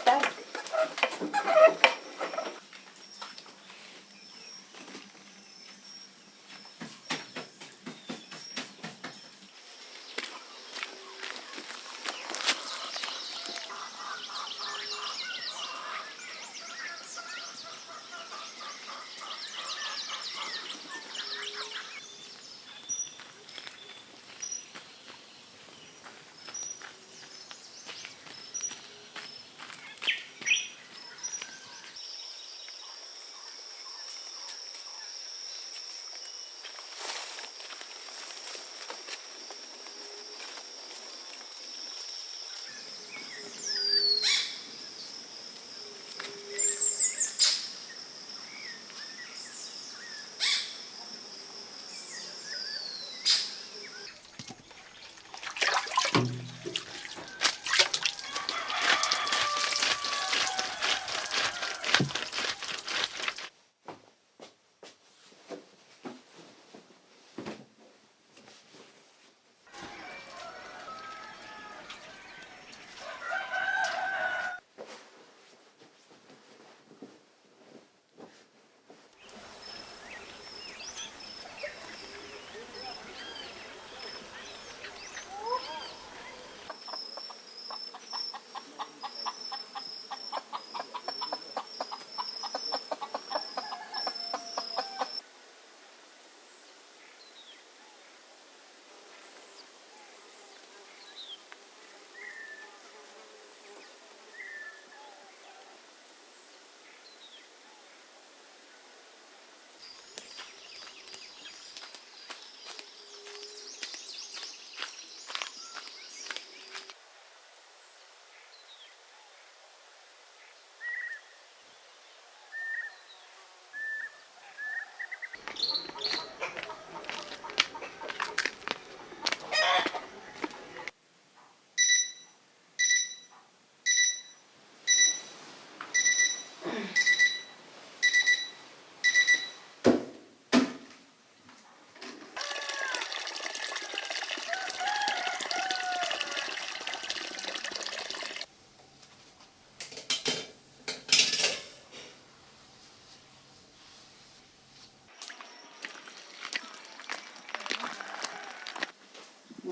tard.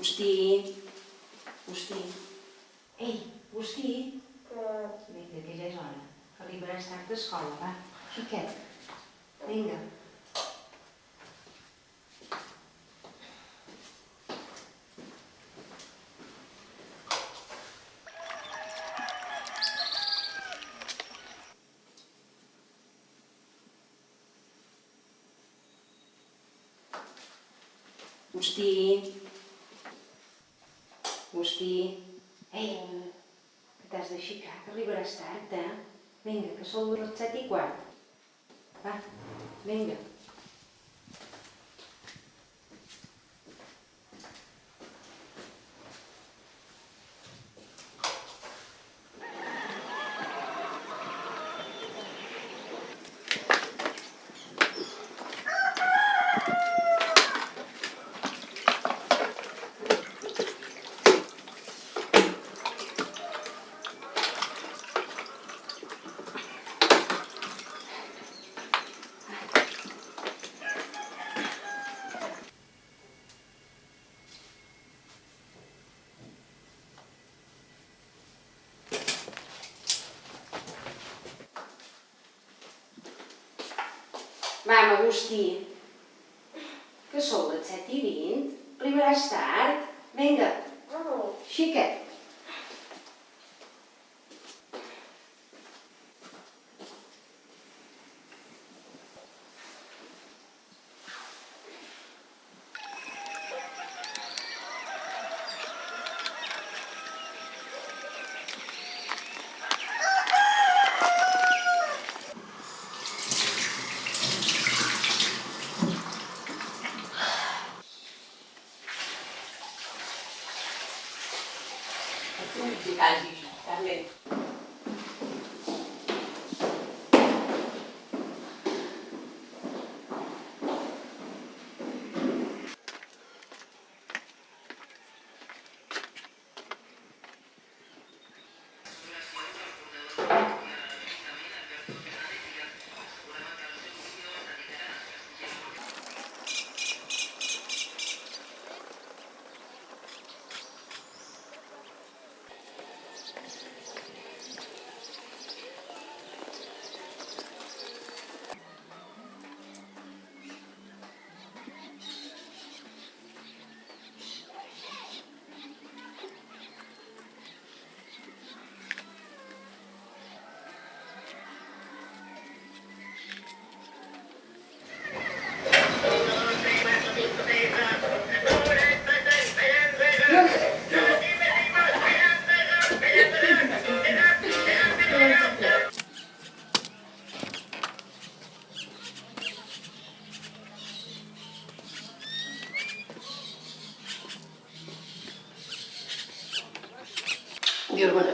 Agustí, Agustí. Ei, Agustí. Vinga, que ja és hora. Que arribaràs tard d'escola, va. Xiquet. Vinga. Agustí. Agustí. Ei, que t'has d'aixecar, que arribaràs tard, eh? Vinga, que són les 7:15. Va, vinga. Vam, Agustí, que són les 7:20. Arribaràs tard. Vinga, xiquet.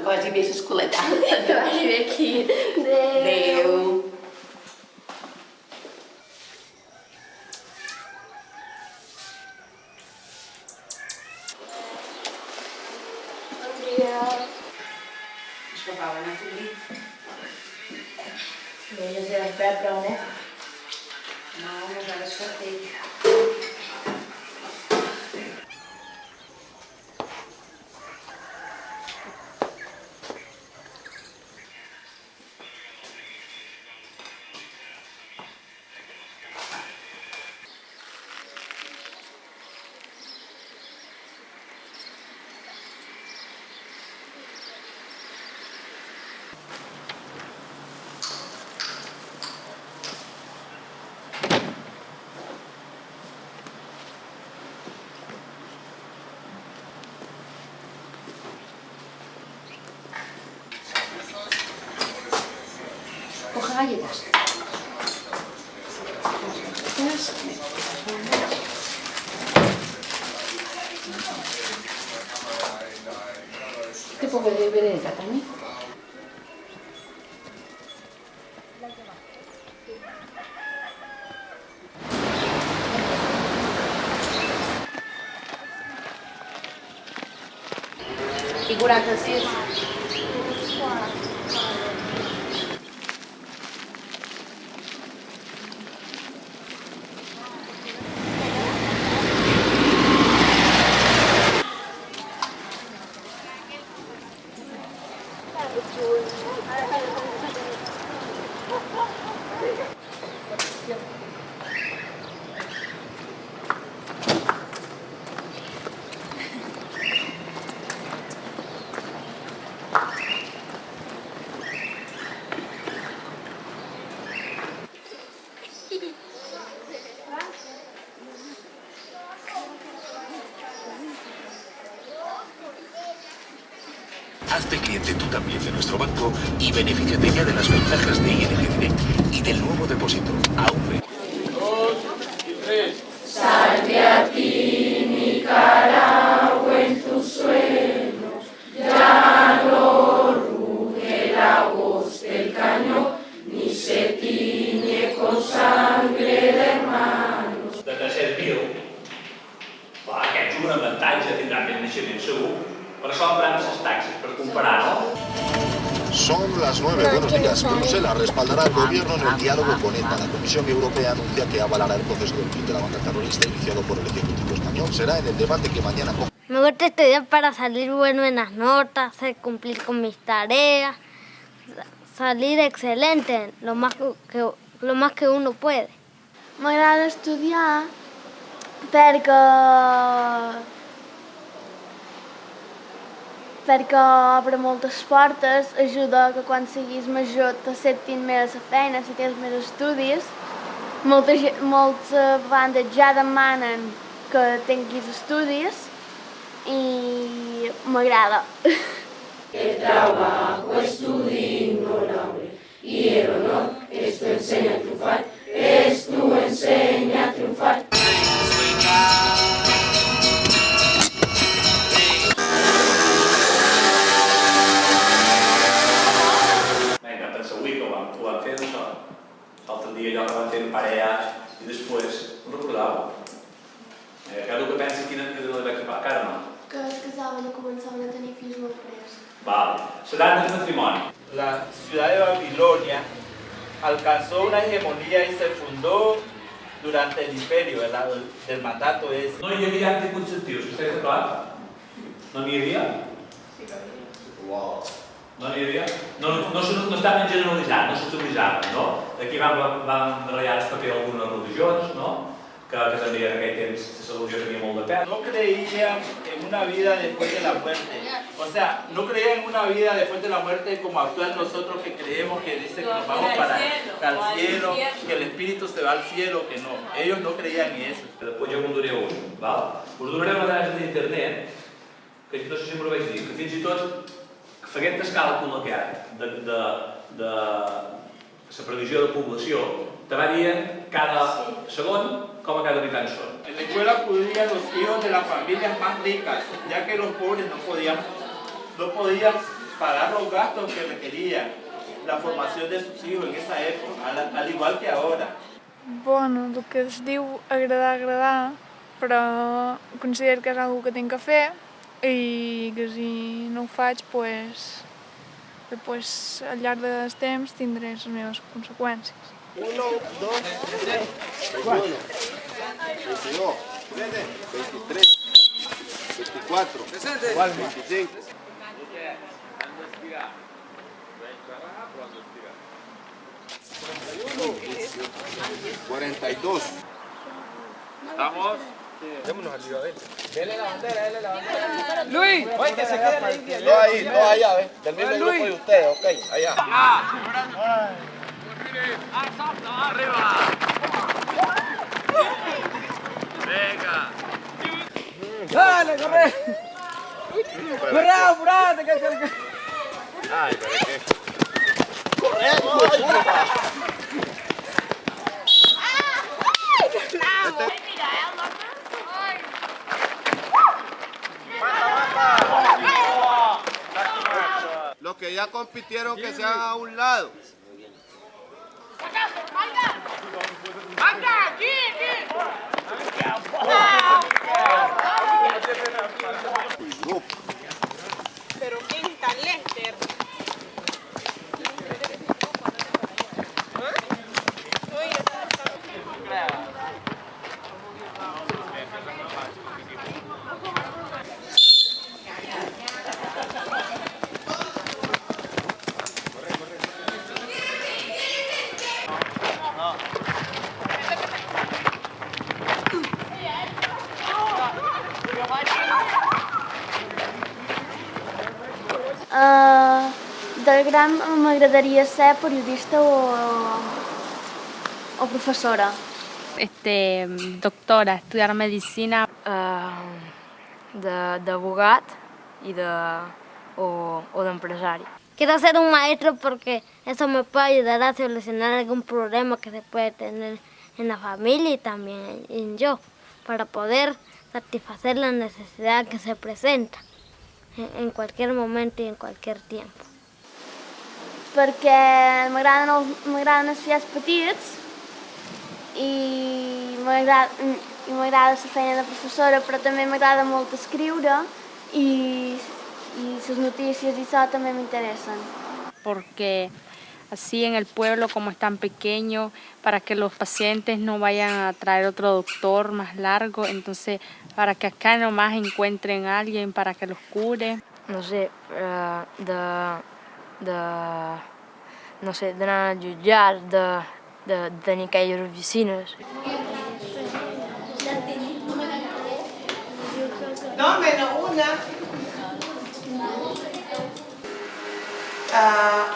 que vagi bé a l'escoleta. Que vagi bé aquí. Adéu. Bon dia. És que va anar a cobrir. Bé, ja s'ha despertat prou, no? No, no es va despertar. Coge galletas. ¿Qué poco de vereda también? I 46. Hazte cliente tú también de nuestro banco y benefíciate ya de las ventajas de ING Direct y del nuevo depósito a un mes. 2 y 3. Salve a ti, Nicaragua, en tus suelos, ya no ruge la voz del cañón, ni se tiñe con sangre de hermanos. De 300.000, clar, aquest és un avantatge, tindran més naixement segur, per això empren les taxes, per comparar, no? Son las 9. Buenos días. Bruselas respaldará al gobierno en el diálogo con ETA. La Comisión Europea anuncia que avalará el proceso del fin de la banca terrorista iniciado por el Ejecutivo español. Será en el debate que mañana... Me gusta estudiar para salir bueno en las notas, hacer cumplir con mis tareas, salir excelente, lo más que uno puede. M'agrada estudiar perquè obre moltes portes, ajuda que quan siguis major t'acceptin més a feina, si tens més estudis. Moltes bandes ja demanen que tinguis estudis i m'agrada. El trabajo es tu digno laure y el honor es tu enseña a triunfar, es tu enseña a triunfar. Ho van fer això. L'altre dia allò que van fer en parelles i després, no recordava. Cada un que pensa quina que no li vaig parlar, encara no. Que es casaven o començaven a tenir fills molt prest. Vale. Será el matrimonio. La ciudad de Babilonia alcanzó una hegemonía y se fundó durante el imperio del mandato ese. No hi havia anticonceptius, que estàs d'acord? No n'hi havia? No n'hi havia? No estaven generalitzant, no s'utilitzaven, no? Aquí van barallar el paper d'algunes religions, no? Que també en aquell temps la religió tenia molt de pes. No creían en una vida después de la muerte. O sea, no creían en una vida después de la muerte como actual nosotros que creemos que dice que nos vamos para el cielo, que el espíritu se va al cielo, que no. Ellos no creían en eso. Després jo me'n donaré un, val? Us donaré una dada d'internet, que no sé si m'ho vaig dir, que fins i tot fent el càlcul de la previsió de població, te va dient cada segon com a cada habitant són. En la escuela acudían los hijos de las familias más ricas, ya que los pobres no podían pagar los gastos que requería la formación de sus hijos en esa época, al igual que ahora. Bueno, el que es diu agradar, però considero que és una cosa que tinc que fer i que si no ho faig, després al llarg del temps tindré les meves conseqüències. 1, 2, 3, 21, 22, 23, 24, 25. 42. ¿Estamos? Démonos arriba, ven. Dele la bandera. ¡Luis! Oye, que se queden ahí. Dos allá, ¿ves? Del mismo grupo de ustedes, ok, allá. ¡Arriba! ¡Venga! ¡Dale, corre! ¡Corre, apurate! Ay, pero qué. Los que ya compitieron que se hagan a un lado. Pero quinta Lester. De gran m'agradaria ser periodista o professora. Doctora, estudiar medicina. De o de empresario. Quiero ser un maestro porque eso me puede ayudar a solucionar algún problema que se puede tener en la familia y también en yo, para poder satisfacer la necesidad que se presenta en cualquier momento i en qualsevol temps. Perquè m'agraden els fills petits i m'agrada la feina de professora, però també m'agrada molt escriure i les notícies i això també m'interessen. Porque así en el pueblo, como es tan pequeño, para que los pacientes no vayan a traer otro doctor más largo, entonces para que acá nomás encuentren a alguien para que los cure. No sé, d'anar a jutjar, de tenir aquelles oficines. No, menos una.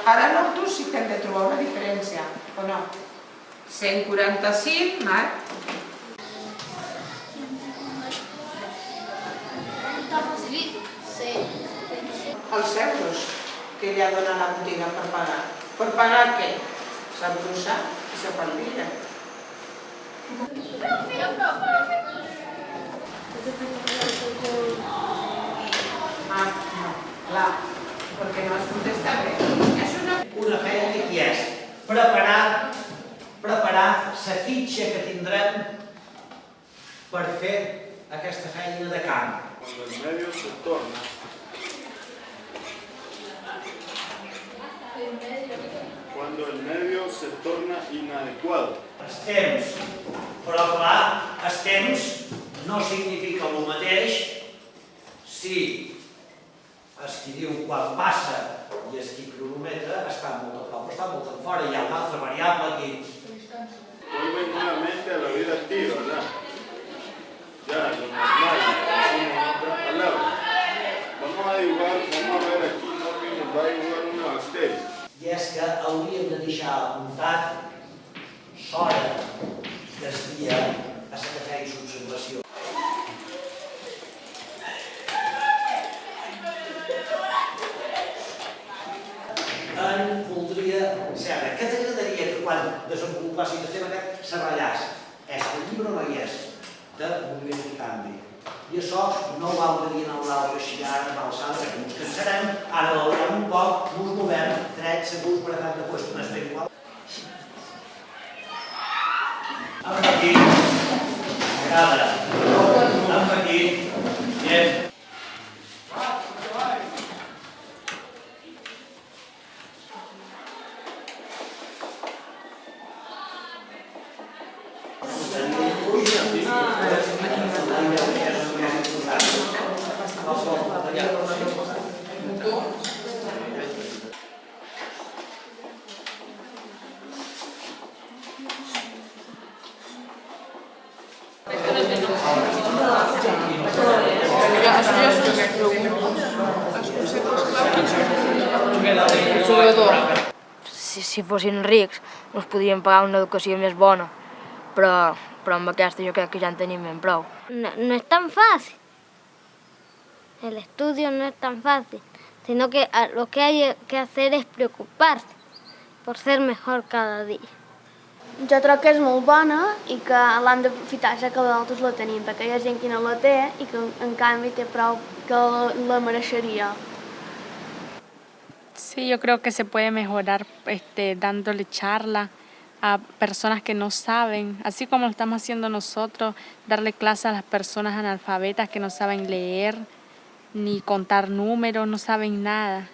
Ara nosaltres sí que hem de trobar una diferència, o no? 145, Marc. Els euros que ella dona a la botiga per pagar. Per pagar què? S'embrussa i se faldilla. Ah, no, clar, perquè no has contestat bé. Una feina que aquí és preparar la fitxa que tindrem per fer aquesta feina de camp. Cuando el medio se torna inadecuado. Els temps, però clar, els temps no significa el mateix si el qui diu quan passa i el qui cronometra està molt a prop, està molt fora, hi ha una altra variable aquí. Vuelve nuevamente a la vida activa, ¿verdad? Ya, lo normal, decimos en otras palabras. Vamos a ver aquí, Norby nos va a dibujar una bacteria. I és que hauríem de deixar apuntat l'hora del dia a la que feia l'observació. Voldria saber què t'agradaria que quan desenvolupassin el tema aquest s'arrellàs. És el llibre o no hi és? De moviment i canvi. I això no ho vau dir en l'altre xiar, en l'alçada, que ens cansarem, ara l'haurem un poc, ens movem, drets, segurs, per tant, de qüestió espiritual. Amb aquí, m'agrada. Amb aquí, bien. Si fossin rics ens podríem pagar una educació més bona, però amb aquesta jo crec que ja en tenim ben prou. No es tan fácil. El estudio no es tan fácil, sino que lo que hay que hacer es preocuparse por ser mejor cada dia. Jo crec que és molt bona i que l'hem d'aprofitar ja que nosaltres la tenim, perquè hi ha gent que no la té i que en canvi té prou que la mereixeria. Sí, yo creo que se puede mejorar dándole charla a personas que no saben, así como lo estamos haciendo nosotros, darle clases a las personas analfabetas que no saben leer, ni contar números, no saben nada.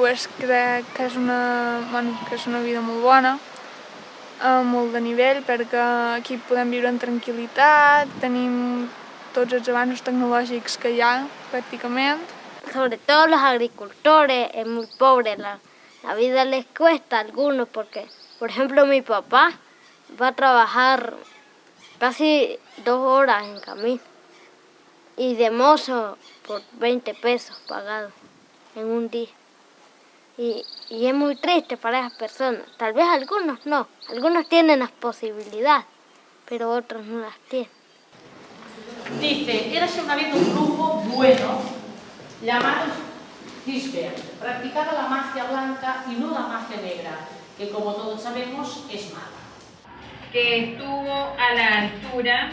Pues crec que és una vida molt bona, molt de nivell, perquè aquí podem viure en tranquil·litat, tenim tots els avanços tecnològics que hi ha, pràcticament. Sobre todo los agricultores, es muy pobre, la vida les cuesta a algunos porque, por ejemplo, mi papá va a trabajar casi 2 horas en camino y de mozo por 20 pesos pagados en un día. Y es muy triste para esas personas. Tal vez algunos no, algunos tienen las posibilidades, pero otros no las tienen. Dice, érase una vez un grupo bueno llamado Gisbert. Practicaba la magia blanca y no la magia negra, que como todos sabemos es mala. Que estuvo a la altura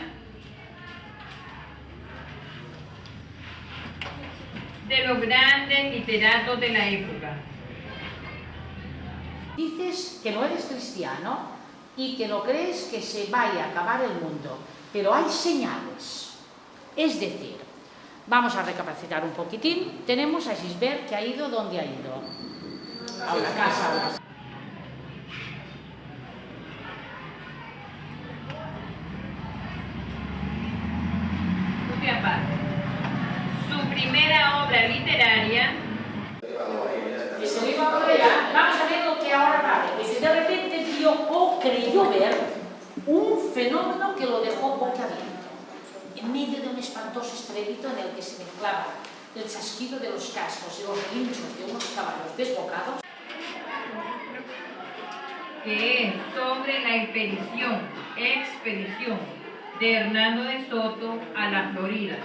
de los grandes literatos de la época. Dices que no eres cristiano y que no crees que se vaya a acabar el mundo, pero hay señales. Es decir, vamos a recapacitar un poquitín. Tenemos a Gisbert que ha ido donde ha ido. A una casa. Su primera obra literaria. Ese libro vamos a ver lo que ahora vale. Que de repente vio o creyó ver un fenómeno que lo dejó boquiabierto, en medio de un espantoso estrépito en el que se mezclaba el chasquido de los cascos y los relinchos de unos caballos desbocados. Que es sobre la expedición de Hernando de Soto a la Florida.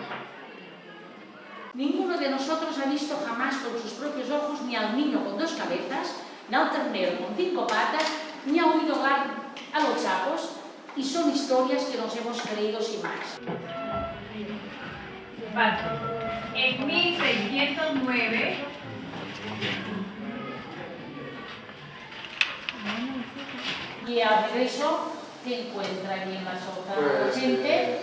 Ninguno de nosotros ha visto jamás con sus propios ojos ni al niño con 2 cabezas, ni al ternero con 5 patas, ni ha oído hablar a los chapos, y son historias que nos hemos creído sin más. En 1609, y al regreso te encuentra allí en la sota la gente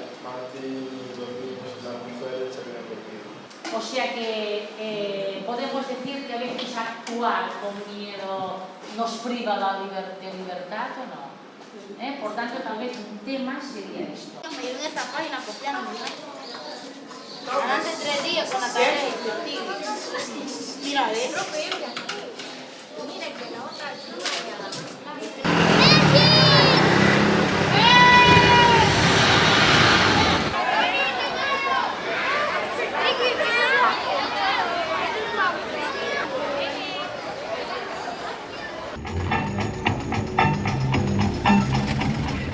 O sea que podemos decir que a veces actuar con miedo nos priva de libertad o no. Por tanto, tal vez un tema sería esto. Me ayudé esta página copiando. Hace 3 días con la tarea de mira, a ver. Mira que la otra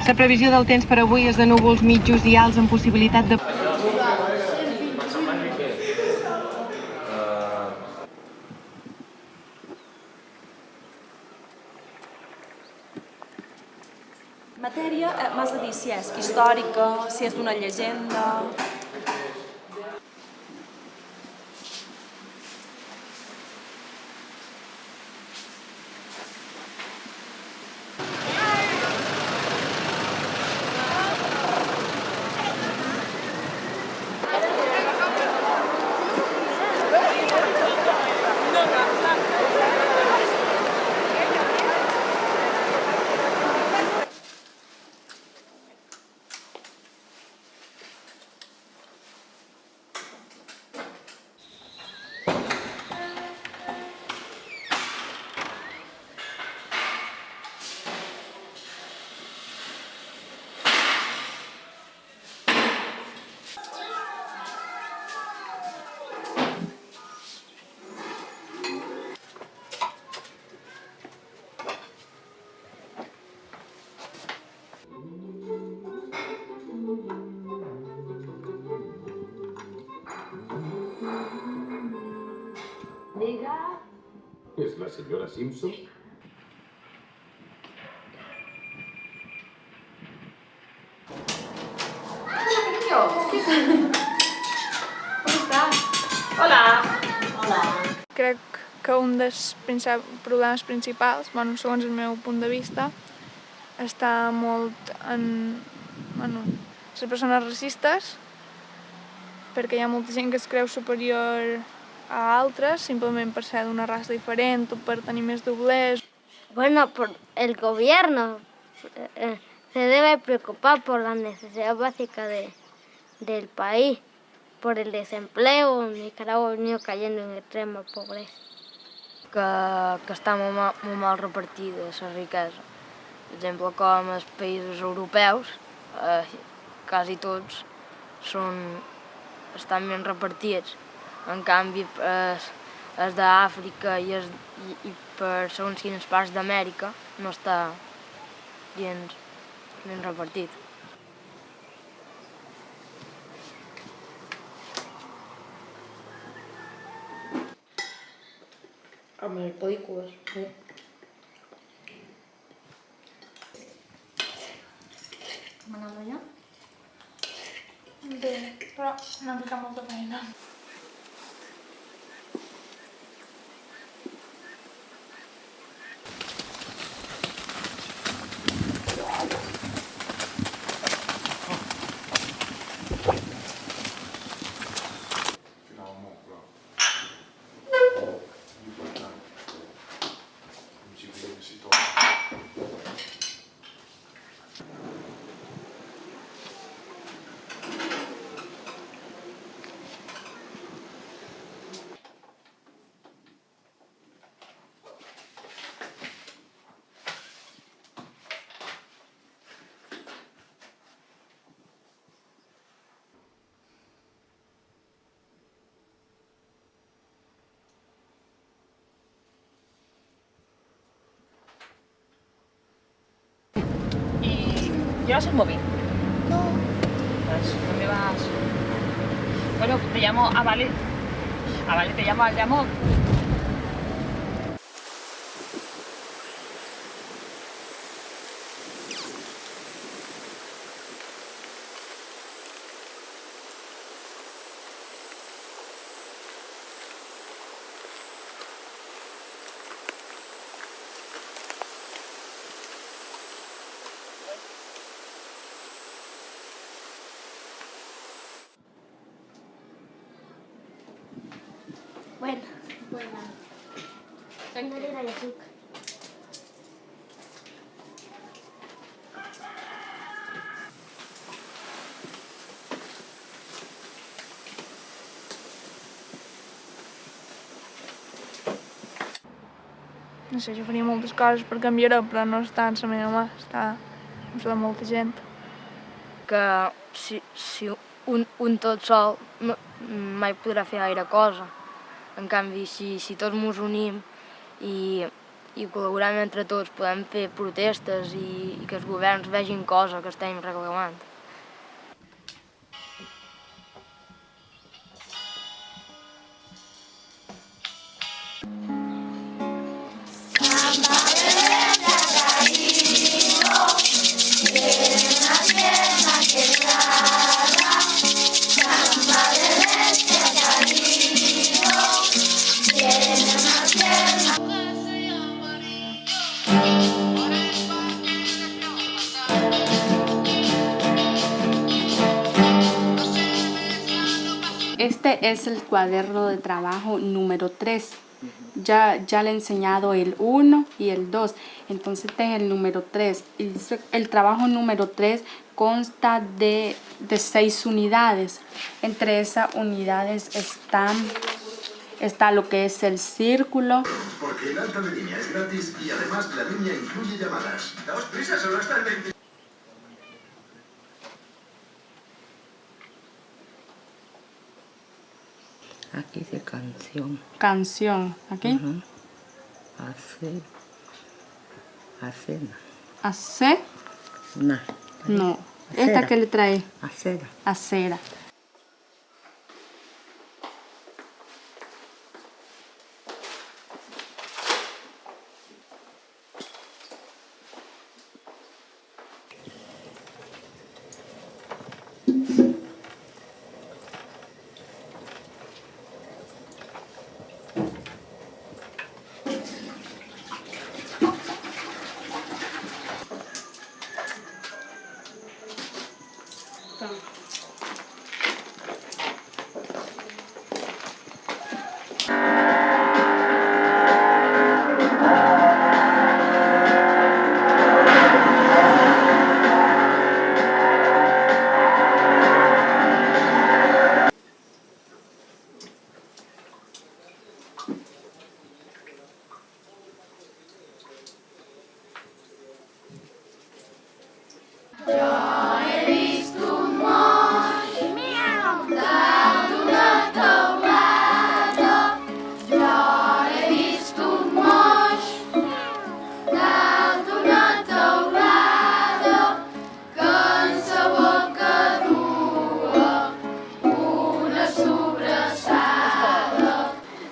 La previsió del temps per avui és de núvols mitjos i alts amb possibilitat de... Matèria, m'has de dir si és històrica, si és d'una llegenda... ¿Es la señora Simpson? Hola. Crec que un dels problemes principals, segons el meu punt de vista, està molt en les persones racistes, perquè hi ha molta gent que es creu superior a altres simplement per ser d'una raça diferent o per tenir més doblers. Bueno, el gobierno se debe preocupar por la necesidad básica del país, por el desempleo. Nicaragua ha venido cayendo en extrema pobreza. Que està molt mal repartida la riquesa. Per exemple, com els països europeus, quasi tots estan ben repartits. En canvi, els d'Àfrica i per segons quines parts d'Amèrica no està gens ben repartit. Amb les pel·lícules, sí. Com anava allò? Bé, però m'ha ficat molta feina. ¿Llevas el móvil? No. Pues, ¿dónde vas? Bueno, te llamo a Vale. A Vale te llamo. Candelera y azúcar. No sé, jo faria moltes coses per canviar-ho, però no està en la meva mà, està en la de molta gent. Que si un tot sol mai podrà fer gaire cosa. En canvi, si tots ens unim i col·laborem entre tots, podem fer protestes i que els governs vegin coses que estem reclamant. Este es el cuaderno de trabajo número 3. Ya le he enseñado el 1 y el 2. Entonces este es el número 3. El trabajo número 3 consta de 6 unidades. Entre esas unidades está lo que es el círculo. Porque el alta de línea es gratis y además la línea incluye llamadas. Daos prisa, solo hasta el 20. Aquí dice canción. Canción, aquí. Acena. ¿Ace? No. ¿Esta qué le trae? Acera. Acera.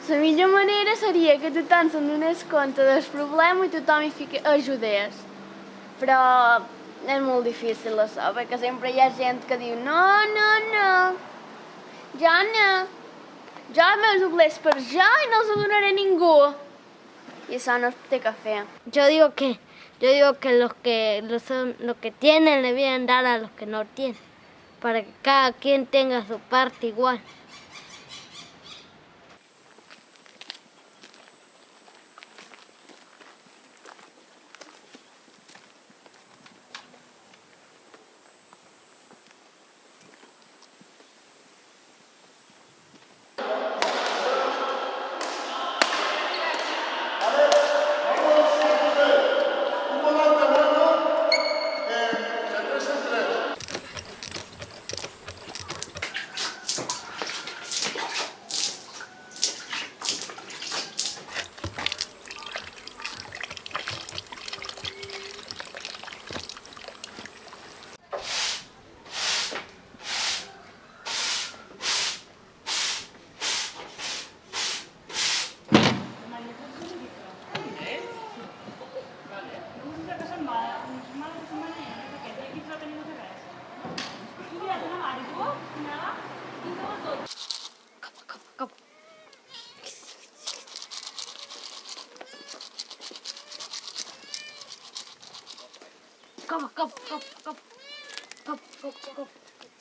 La millor manera seria que tothom se'n donés compte del problema i tothom hi ajudés. Però és molt difícil això, perquè sempre hi ha gent que diu no, jo me'ls oblés per jo i no els ho donaré a ningú. Y eso no té que fer. Yo digo que los que tienen le deben dar a los que no tienen, para que cada quien tenga su parte igual.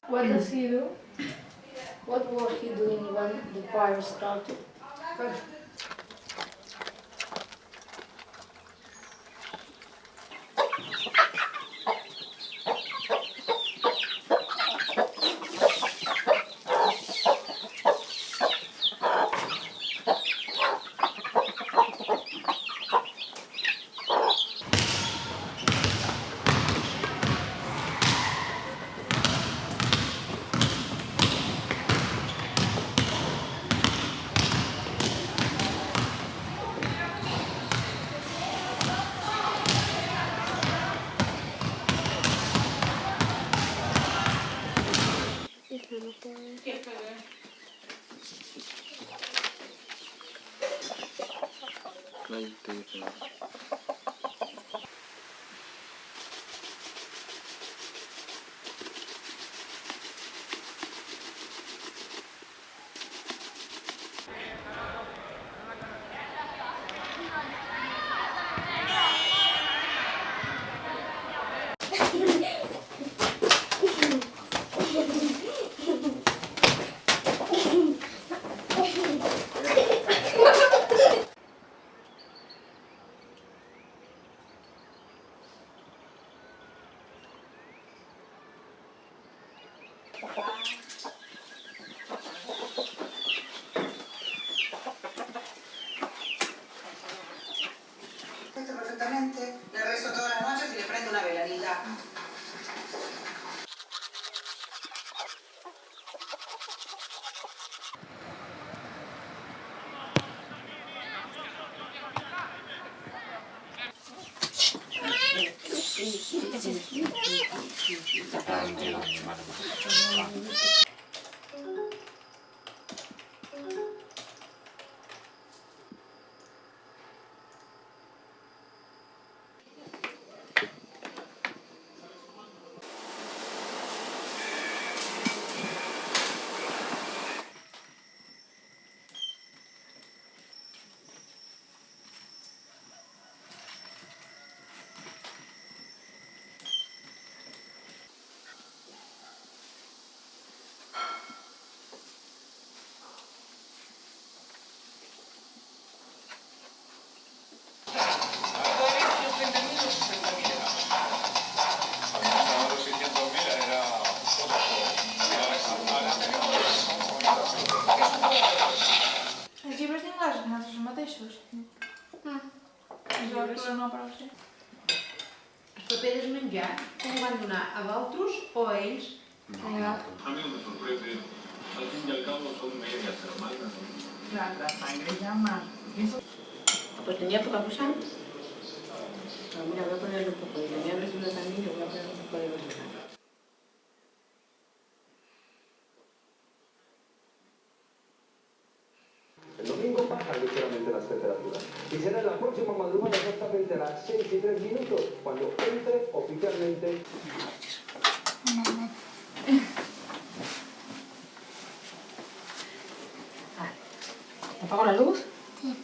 What does he do? What was he doing when the fire started? prenc una vela, Anita. Els llibres d'anglès són els mateixos? Els de lectura no, però sí. Els papers d'esmenjar, com ho van donar, a vosaltres o a ells? A mí no me sorprende. Al fin y al cabo son medias hermanas. La sangre llama. Pues tenía poca cosa. Pero mira, voy a ponerle un poco de tenía resina también, le voy a poner un poco de resina. El domingo bajan ligeramente las temperaturas y será en la próxima madrugada exactamente a las 6:03, cuando entre oficialmente. ¿Apago la luz? Sí.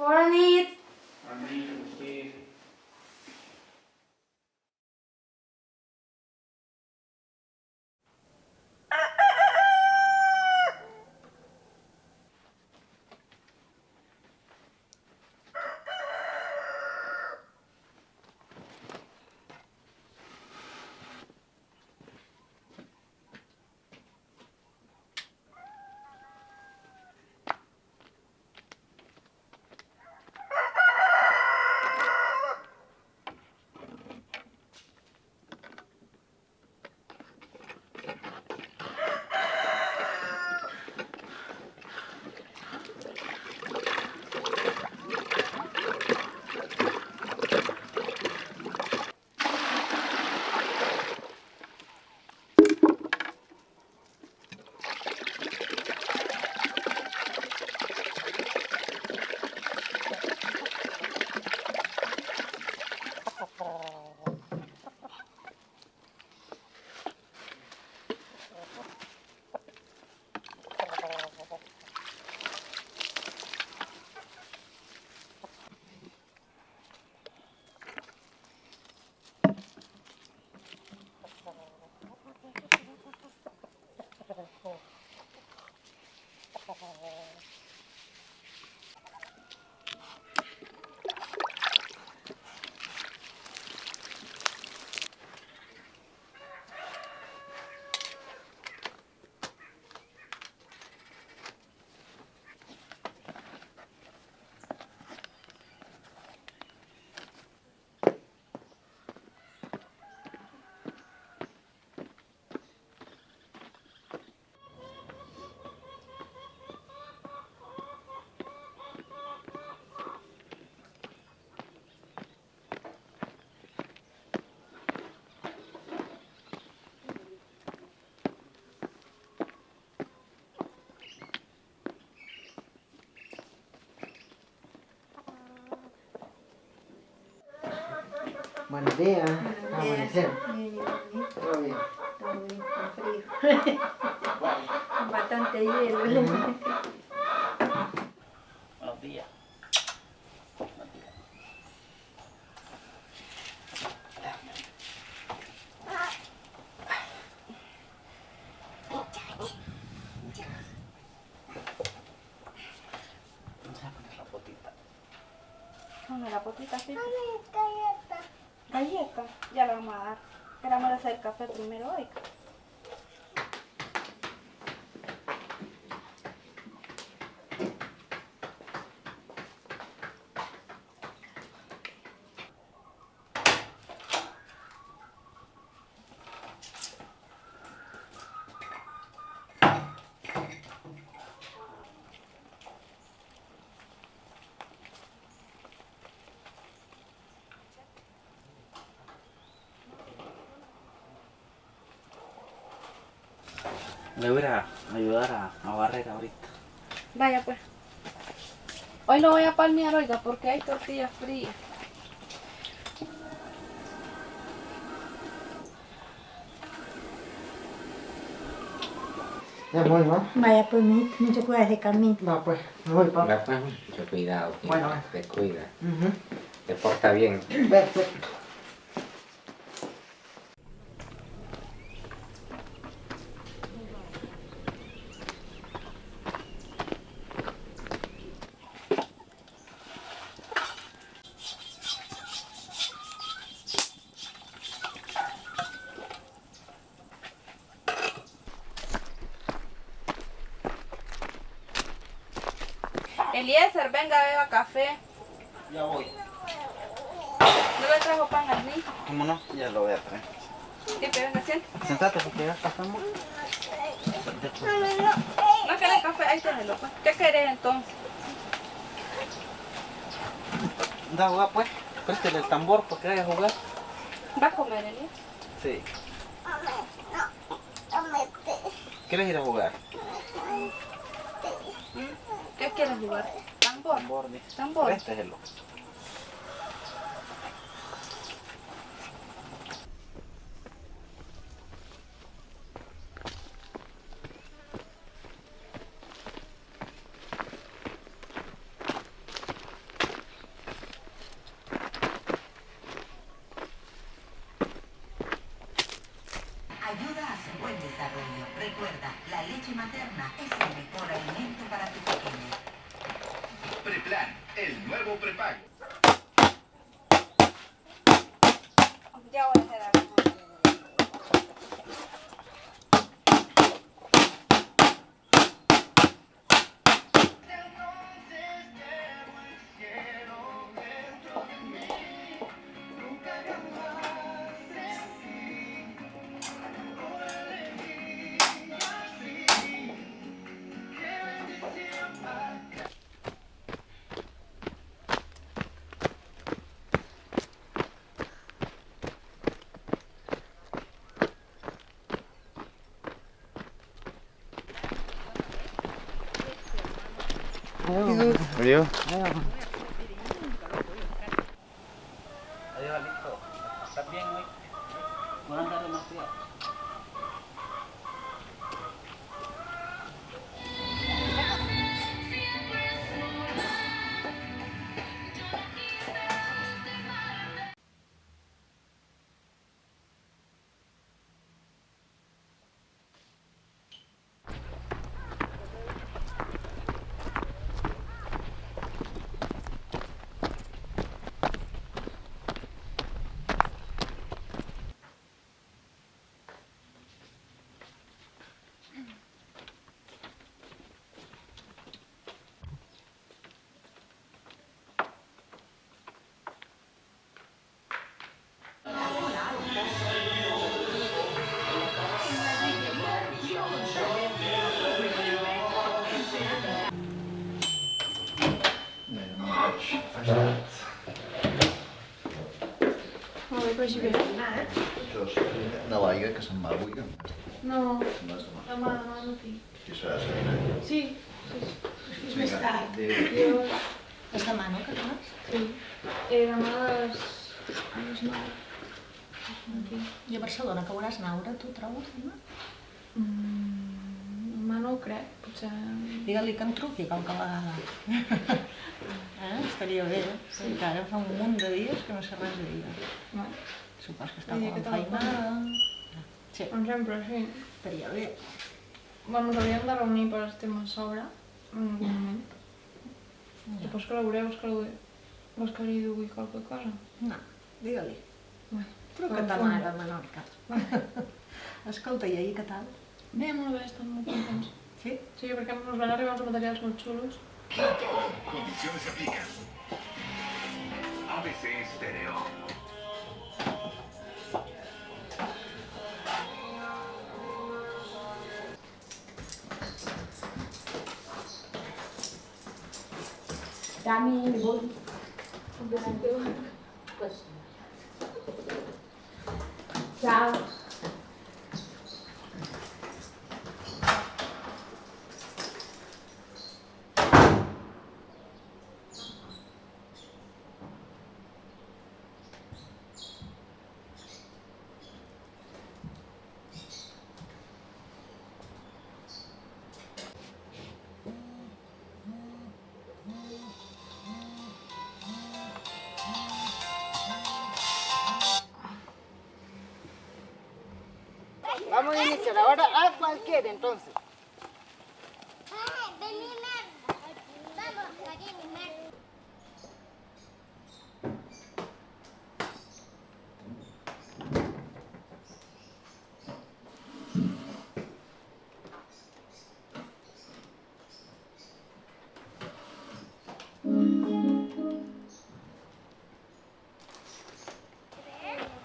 Bona nit. Bona nit, Agustí. Buenos días. Amanecer. Todo bien. Todo bien, con frío. Bastante hielo. Buenos días. Dame la potita, Pipi. Galleta. Ya la vamos a dar. Ahora vamos a hacer el café primero hoy. Le voy a ayudar a barrer ahorita. Vaya pues. Hoy lo voy a palmear, oiga, porque hay tortillas frías. Ya voy, ¿no? Vaya pues, mucho cuidado de camino. Va pues, me voy, papá. Va, pues, mucho cuidado, tío. Bueno. Te cuida. Te porta bien. Perfecto. Eliezer, venga, beba café. Ya voy. ¿No le trajo pan al niño? ¿Cómo no? Ya lo voy a traer. Pipe, venga, siéntate. Sentate porque ya café, amor. ¿No querés café? Ahí tenelo, pues. ¿Qué querés entonces? Da, jugar pues. Préstale el tambor porque vaya a jugar. ¿Va a comer, Eliezer? Sí. ¿Quieres ir a jugar? ¿Qué quieres jugar? ¿Tambor? Tambor, dice. ¿Tambor? Préstaselo. Ayuda a su buen desarrollo. Recuerda, la leche materna es el mejor alimento para tu pequeño. Preplan, el nuevo prepago. Ya voy a hacer algo. Adiós. Adiós. Adiós, Alito. ¿Estás bien hoy? No andas demasiado. Molt bé, però així ve. Na l'Aia, que se'n va avui, No, Se'n vas demà. demà no tinc. Qui serà Serena? Sí, sí. Vinga, adéu. Adiós. És demà, no, que vas? Sí. Demà a les 9. I a Barcelona, que veuràs Naura, tu trobes, demà? Demà no ho crec, potser... Digue-li que em truqui qualque vegada. Estaria bé, encara fa un munt de dies que no sé res d'ella. Supos que està molt enfeinada. Sí. Com sempre, sí. Estaria bé. Bueno, ens hauríem de reunir per el tema sobre, en algun moment. Després que la veureu, és que la veureu. Vols que li dugui qualque cosa? No, digue-li. Truca't Truca't a mare a Menorca. Escolta, i ahir què tal? Bé, molt bé, estan molt contents. Sí? Sí, perquè ens van arribar uns materials molt xulos. Condiciones se aplican. ABC Estéreo. Dami, voy. Un besito. Pues. Chao. Vamos a iniciar ahora a cualquiera entonces.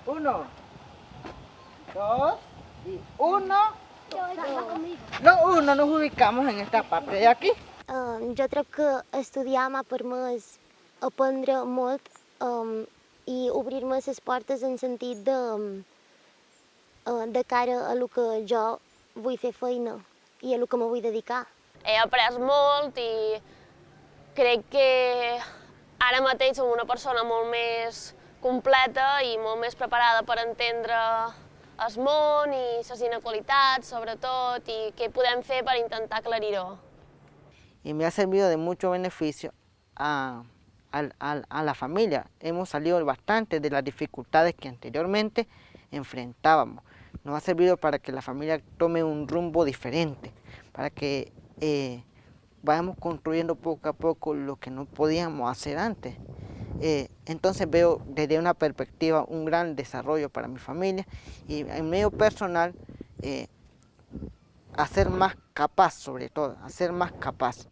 Uno, dos y uno. Los uno nos ubicamos en esta parte de aquí. Jo crec que estudiar m'ha permès aprendre molt i obrir-me les portes en sentit de cara a lo que jo vull fer feina i a lo que me vull dedicar. He après molt i crec que ara mateix som una persona molt més completa i molt més preparada per entendre el món i les inequalitats, sobretot, i què podem fer per intentar aclarir-ho. Y me ha servido de mucho beneficio a la familia. Hemos salido bastante de las dificultades que anteriormente enfrentábamos. Nos ha servido para que la familia tome un rumbo diferente, para que vayamos construyendo poco a poco lo que no podíamos hacer antes. Entonces veo desde una perspectiva un gran desarrollo para mi familia y en medio personal a ser más capaz, sobre todo, a ser más capaz.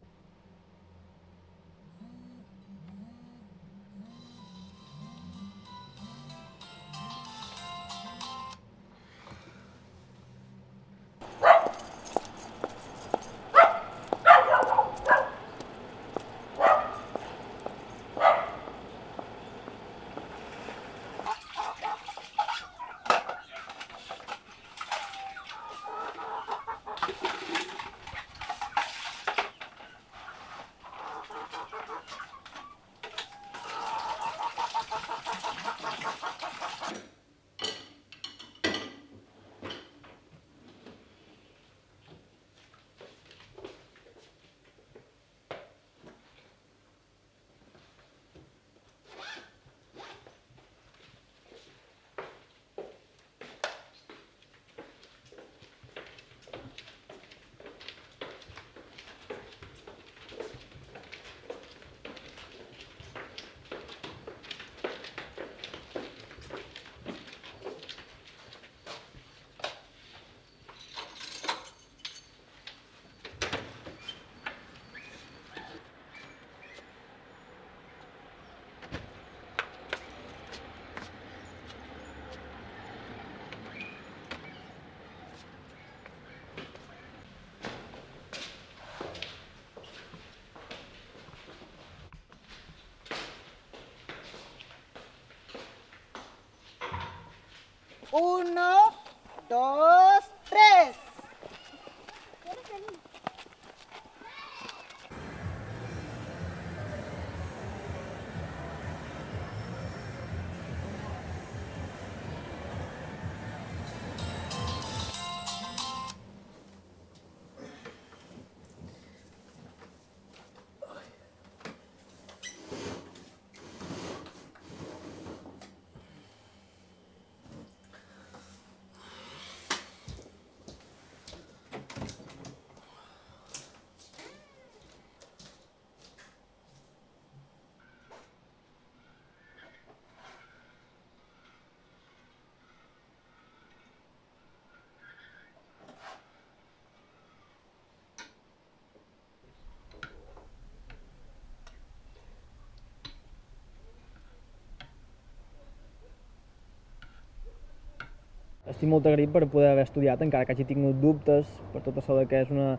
estic molt agraït per poder haver estudiat, encara que hagi tingut dubtes, per tot això de que és una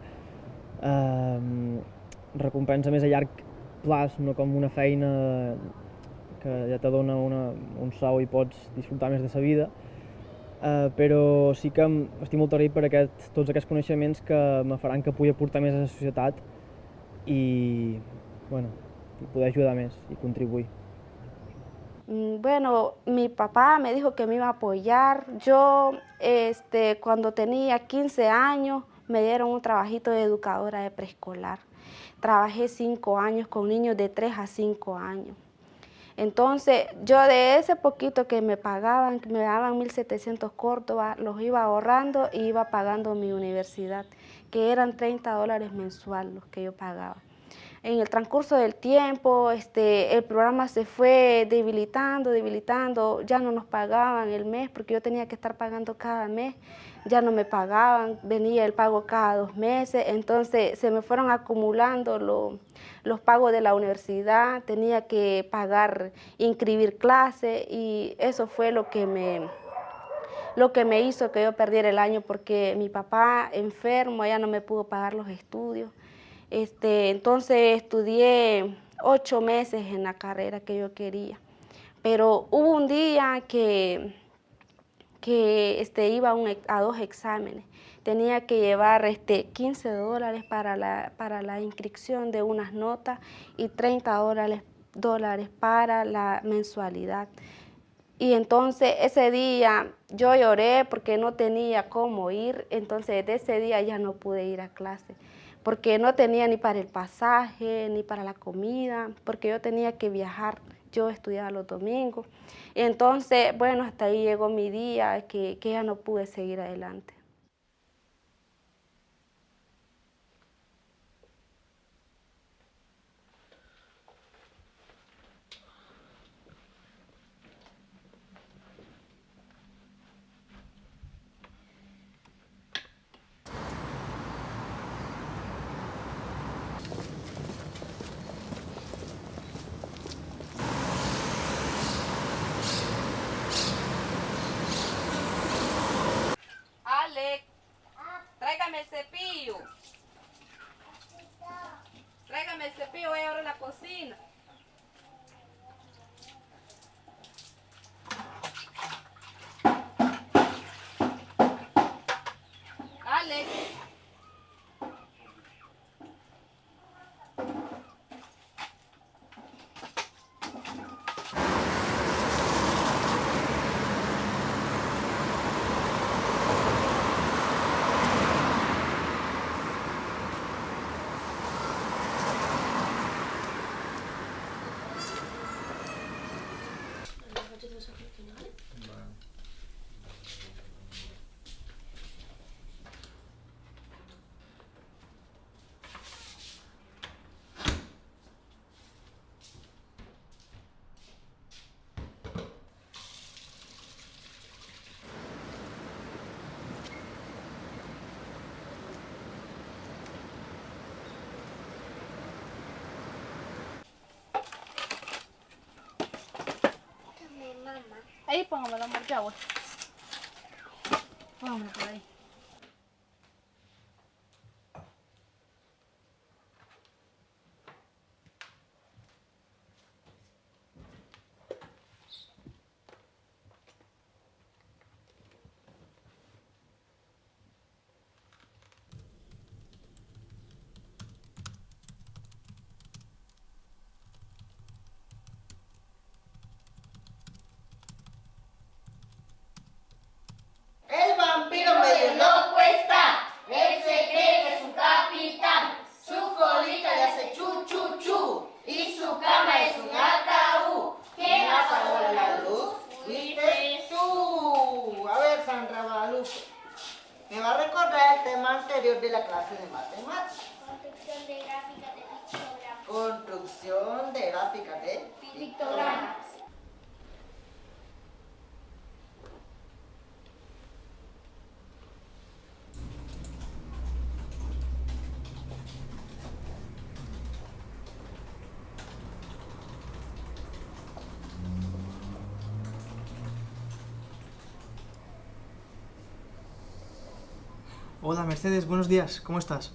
recompensa més a llarg plaç, no com una feina que ja te dona un sou i pots disfrutar més de la vida, però sí que estic molt agraït per tots aquests coneixements que me faran que pugui aportar més a la societat y poder ayudar más y contribuir. Bueno, mi papá me dijo que me iba a apoyar. Yo, cuando tenía 15 años, me dieron un trabajito de educadora de preescolar. Trabajé 5 años con niños de 3 a 5 años. Entonces, yo de ese poquito que me pagaban, me daban 1.700 córdobas, los iba ahorrando y iba pagando mi universidad, que eran $30 mensuales los que yo pagaba. En el transcurso del tiempo, el programa se fue debilitando, ya no nos pagaban el mes porque yo tenía que estar pagando cada mes, ya no me pagaban, venía el pago cada 2 meses, entonces se me fueron acumulando los pagos de la universidad, tenía que pagar, inscribir clases y eso fue lo que me hizo que yo perdiera el año porque mi papá enfermo, ya no me pudo pagar los estudios. Entonces estudié 8 meses en la carrera que yo quería, pero hubo un día que iba a 2 exámenes, tenía que llevar $15 para la inscripción de unas notas y $30 para la mensualidad. Y entonces ese día yo lloré porque no tenía cómo ir, entonces desde ese día ya no pude ir a clase, porque no tenía ni para el pasaje, ni para la comida, porque yo tenía que viajar, yo estudiaba los domingos. Y entonces, hasta ahí llegó mi día que ya no pude seguir adelante. Tráigame el cepillo. Tráigame el cepillo, voy ahora a la cocina. Alex. Ahí póngamelo, amor, ya voy. Póngamelo por ahí. El vampiro medio loco está, él se cree que es un capitán, su colita le hace chu chu chu y su cama es un ataúd. ¿Quién apagó la luz? Fuiste tú. A ver, Sandra Guadalupe, me va a recordar el tema anterior de la clase de matemáticas. Construcción de gráficas de pictogramas. Construcción de gráficas de pictogramas. Hola Mercedes, buenos días, ¿cómo estás?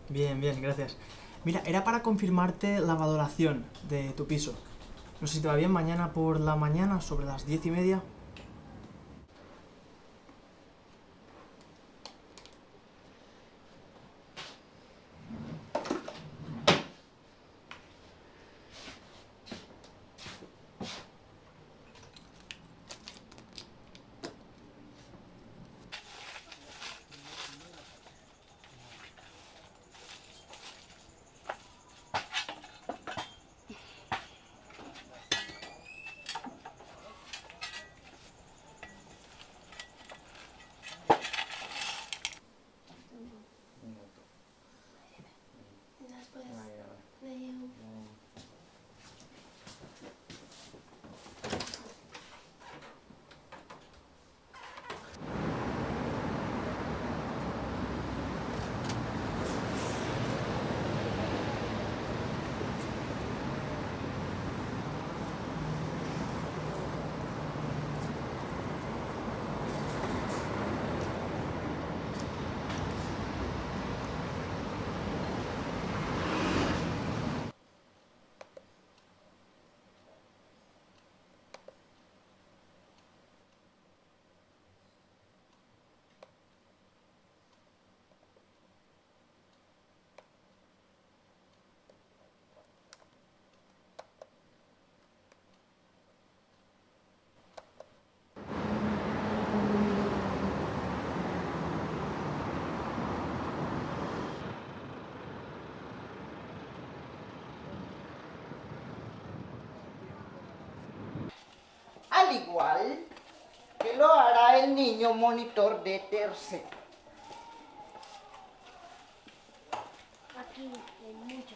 Bien, bien, gracias. Mira, era para confirmarte la valoración de tu piso. No sé si te va bien mañana por la mañana, sobre las 10:30. Al igual que lo hará el niño monitor de tercero. Aquí hay mucho.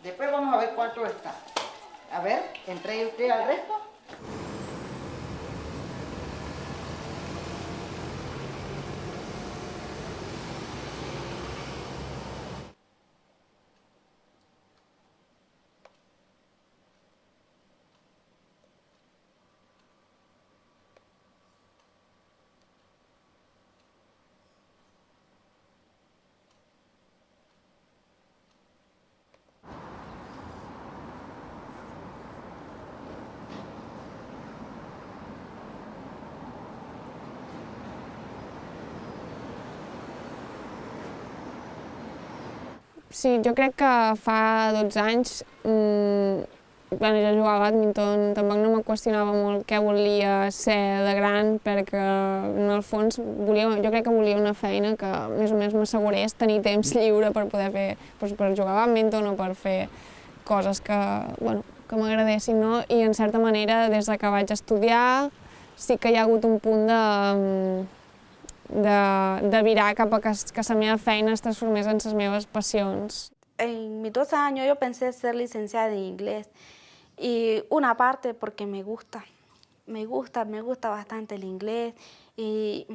Después vamos a ver cuánto está. A ver, ¿entregue usted al resto? Sí, jo crec que fa 12 anys planejar jugar a bàdminton, tampoc no me qüestionava molt què volia ser de gran, perquè en el fons jo crec que volia una feina que més o menys m'assegurés tenir temps lliure per poder fer, per jugar a bàdminton o per fer coses que m'agradessin, no? I en certa manera, des que vaig estudiar, sí que hi ha hagut un punt de virar cap a que la meva feina es transformés en les meves passions. En mis 12 años yo pensé ser licenciada en inglés y una parte porque me gusta bastante el inglés y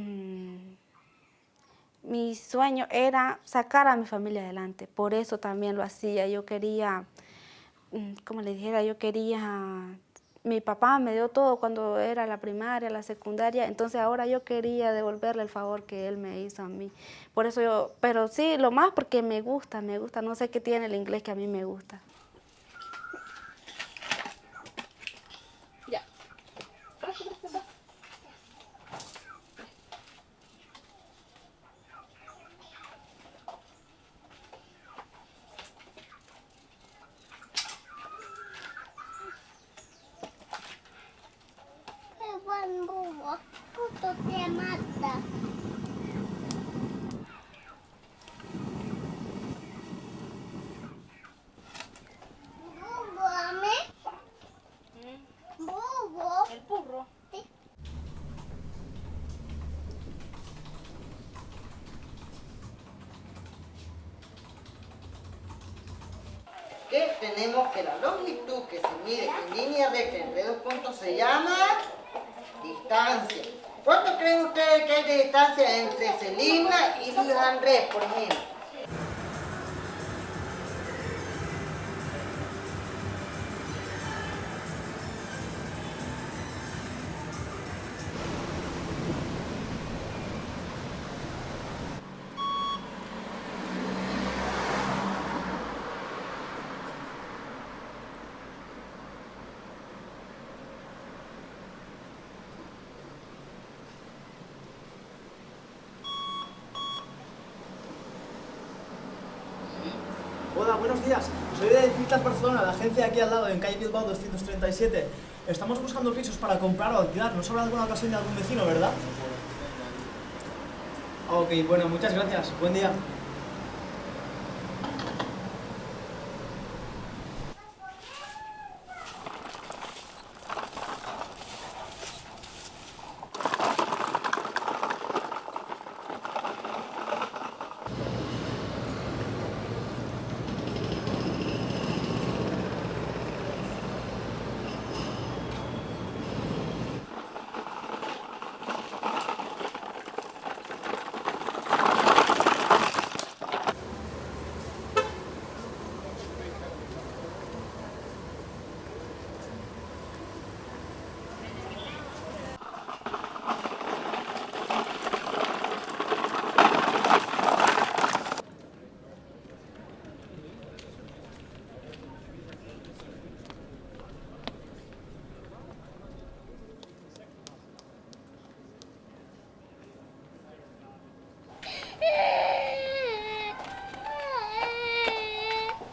mi sueño era sacar a mi familia adelante, por eso también lo hacía. Yo quería, como le dijera, mi papá me dio todo cuando era la primaria, la secundaria, entonces ahora yo quería devolverle el favor que él me hizo a mí. Por eso pero sí, lo más porque me gusta, no sé qué tiene el inglés que a mí me gusta. Ya. Puto te mata. ¿Burro, ame? ¿Burro? ¿El burro? Sí. Que tenemos que la longitud que se mide en línea recta entre dos puntos se llama distancia. ¿Cuánto creen ustedes que hay de distancia entre Celina y Luis Andrés, por ejemplo? buenos días. Soy de Civitas Barcelona, la agencia de aquí al lado, en calle Bilbao 237. Estamos buscando pisos para comprar o alquilar. ¿No sabrá alguna ocasión de algún vecino, verdad? Ok, bueno, muchas gracias. Buen día.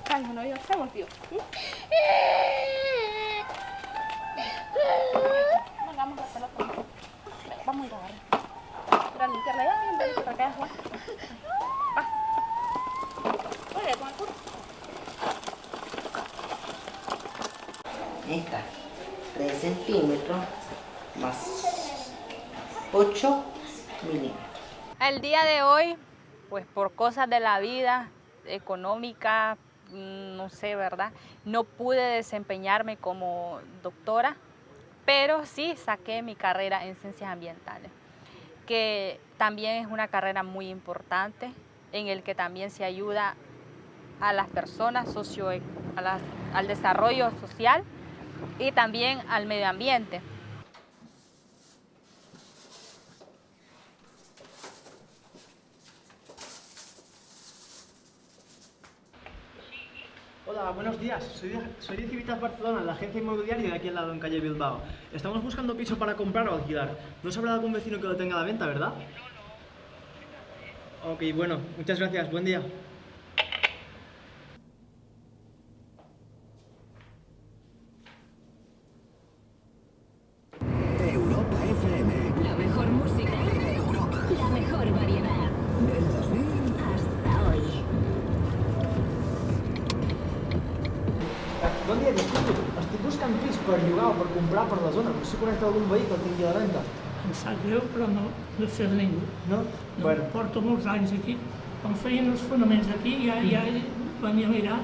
Calma, no, yo se volvió. Venga, vamos a hacerlo con... Venga, vamos a ir a agarrar. Para limpiarla ya, bien, ven para acá, Juan. Va. Oye, con el culo. Esta, 3 centímetros más 8 milímetros. El día de hoy, pues por cosas de la vida económica, no sé, ¿verdad? No pude desempeñarme como doctora, pero sí saqué mi carrera en ciencias ambientales, que también es una carrera muy importante, en el que también se ayuda a las personas, al desarrollo social y también al medio ambiente. Hola, buenos días. Soy de Civitas Barcelona, la agencia inmobiliaria de aquí al lado, en calle Bilbao. Estamos buscando piso para comprar o alquilar. ¿No sabrá algún vecino que lo tenga a la venta, verdad? Ok, bueno, muchas gracias. Buen día. Europa FM. La mejor música. Europa. La mejor variedad. Del 2000 hasta hoy. Bon dia, disculpi. Estic buscant pis per llogar o per comprar per la zona. No sé si coneix algun veí que el tingui a la venda. Em sap greu, però no sé de ningú. No? Bueno. Porto molts anys aquí. Quan feien els fonaments aquí ja venia a mirar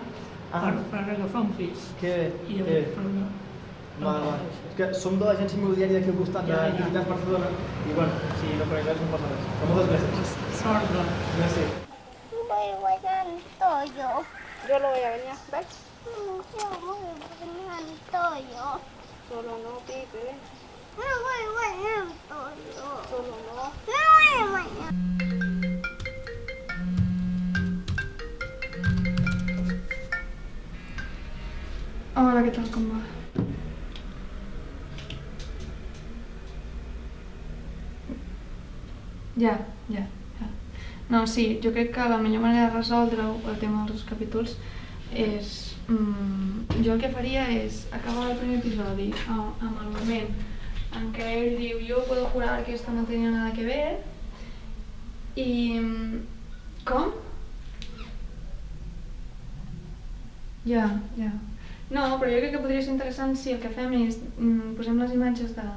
per agafar un pis. Que bé. Però no. Vale. És que som de l'agència immobiliària d'aquí al costat de Civitas Barcelona i, bueno, si no coneix res no passa res. Però moltes gràcies. Sort, doncs. Gràcies. Voy ganando yo. Yo lo voy a venir, ¿ves? Yo voy ganando yo. Solo no, Pipe. No voy ganando yo. Solo no. No voy ganando. Hola, ¿qué tal? ¿Cómo va? Ja. No, sí, jo crec que la millor manera de resoldre el tema dels capítols és... jo el que faria és acabar el primer episodi amb el moment en què ell diu yo puedo jurar que esto no tenía nada que ver i... com? Ja. No, però jo crec que podria ser interessant si el que fem és posem les imatges de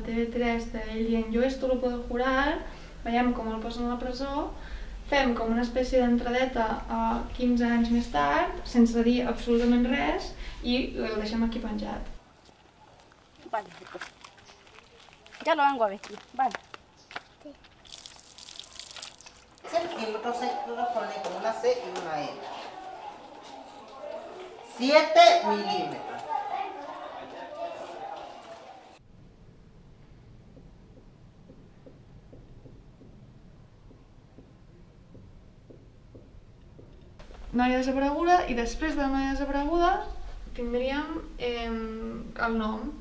TV3 d'ell dient yo esto lo puedo jurar, veiem com el posen a la presó, fem com una espècie d'entradeta a 15 anys més tard, sense dir absolutament res, i el deixem aquí penjat. Vale, pues. Ya lo vengo a vestir, vale. Sí. Centímetros, tú lo pones con una C y una E. 7 milímetros. Noia desapareguda, i després de la noia desapareguda tindríem el nom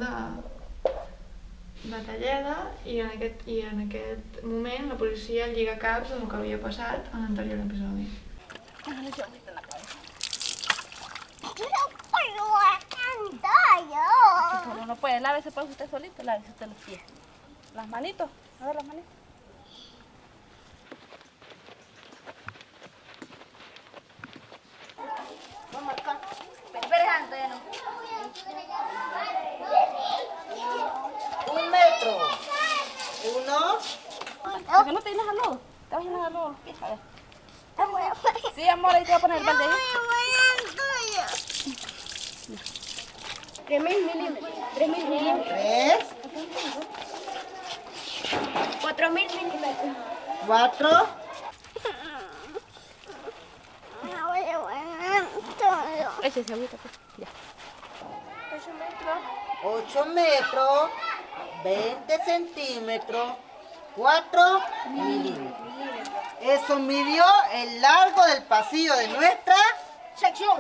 de Talleda, i en aquest moment la policia lliga caps amb el que havia passat en l'anterior episodi. Pero no puede, lávese pues usted solito, lávese usted los pies. Las manitos, a ver las manitos. Vamos acá. Espera, antes, no. 1 metro. 1. ¿Por qué no te vienes al lodo? Te vas a ir al lodo los pies, a ver. Sí, amor, ahí te voy a poner el balde. 3.000 milímetros. 3.000 milímetros. 3. 4.000 milímetros. 4. 8 metros. 20 centímetros. 4 milímetros. Eso midió el largo del pasillo de nuestra sección.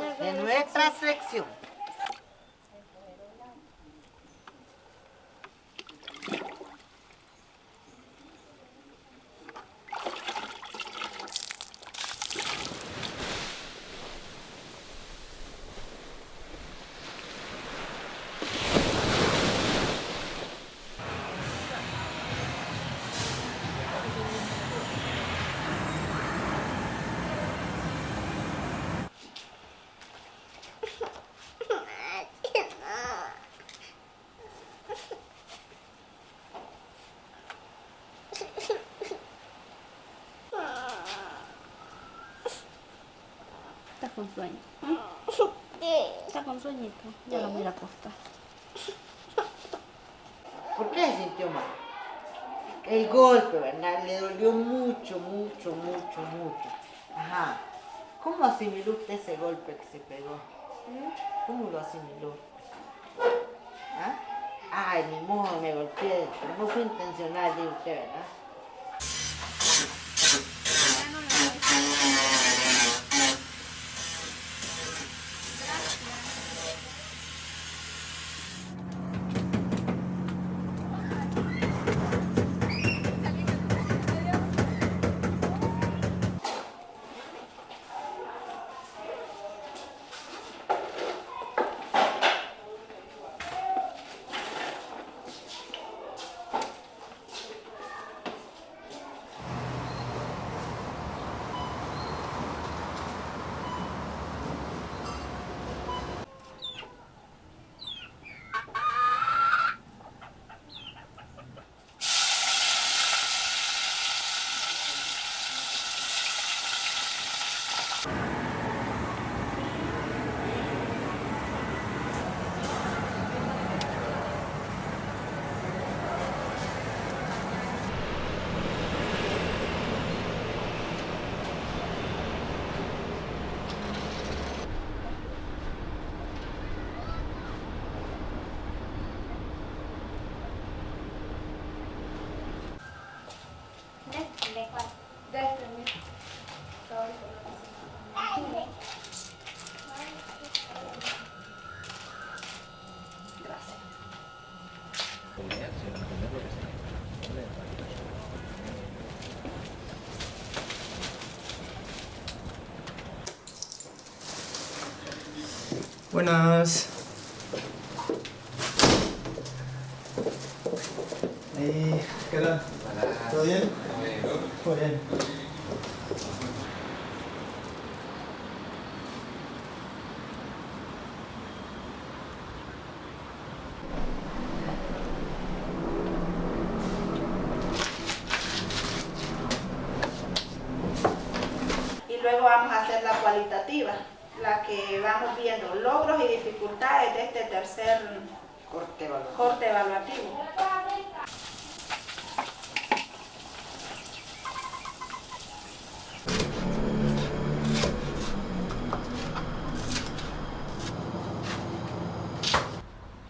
Estás con sueño. Está con sueñito. Ya lo voy a acostar. ¿Por qué se sintió mal? El golpe, ¿verdad? Le dolió mucho. Ajá. ¿Cómo asimiló usted ese golpe que se pegó? ¿Cómo lo asimiló? ¿Ah? Ay, ni modo, me golpeé, pero no fue intencional, dice usted, ¿verdad? Buenas. ¿Qué tal? ¿Todo bien? Todo bien. Y luego vamos a hacer la cualitativa, la que vamos viendo logros y dificultades de este tercer corte evaluativo.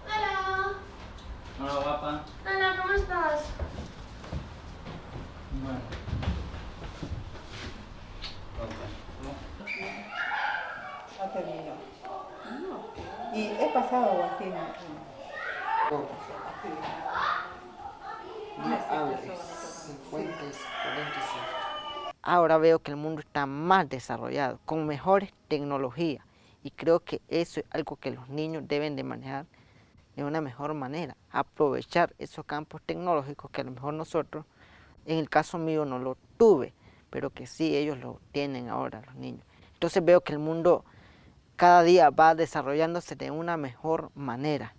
Hola. Hola, guapa. Hola, ¿cómo estás? Bueno. No terminó. Y he pasado Joaquín. Ahora veo que el mundo está más desarrollado, con mejores tecnologías Y creo que eso es algo que los niños deben de manejar de una mejor manera, aprovechar esos campos tecnológicos que a lo mejor nosotros, en el caso mío no lo tuve, pero que sí ellos lo tienen ahora, los niños. Entonces veo que el mundo cada día va desarrollándose de una mejor manera.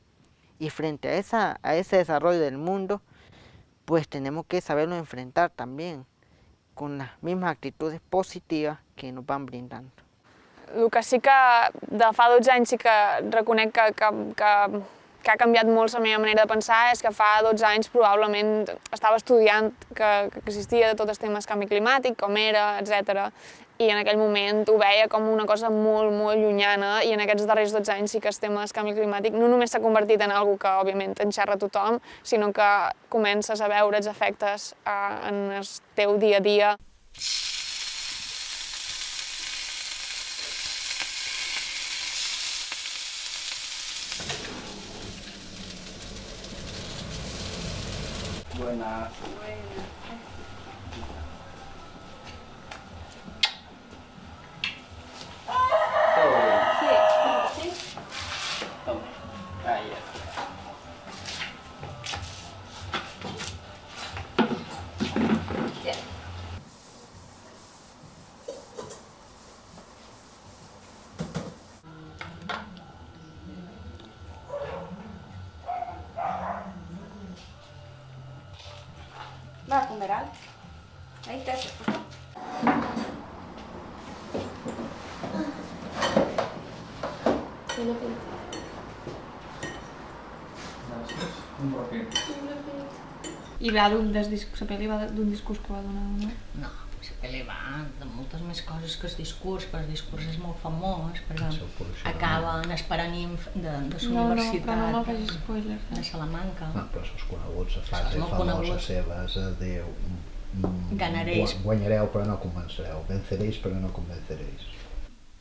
Y frente a ese desarrollo del mundo, pues tenemos que saberlo enfrentar también con las mismas actitudes positivas que nos van brindando. El que sí que de fa 12 anys sí que reconec que ha canviat molt la meva manera de pensar és que fa 12 anys probablement estava estudiant que existia tot el tema del canvi climàtic, com era, etc. I en aquell moment ho veia com una cosa molt, molt llunyana i en aquests darrers 12 anys sí que el tema del canvi climàtic no només s'ha convertit en algo que òbviament enxerra tothom, sinó que comences a veure els efectes en el teu dia a dia. Buenas. ¿Todo bien? Sí. Toma. Ahí ya. ¿Va a comer algo? Ahí está. I va la pel·li va d'un discurs que va donar, no? No, la pel·li va de moltes més coses que el discurs és molt famós, perquè acaben esperant de la universitat però no me'n facis spoilers. De Salamanca. No, però és conegut, la frase famosa seva és Déu. Ganaréis. Guanyareu però no convencereu, venceréis però no convenceréis.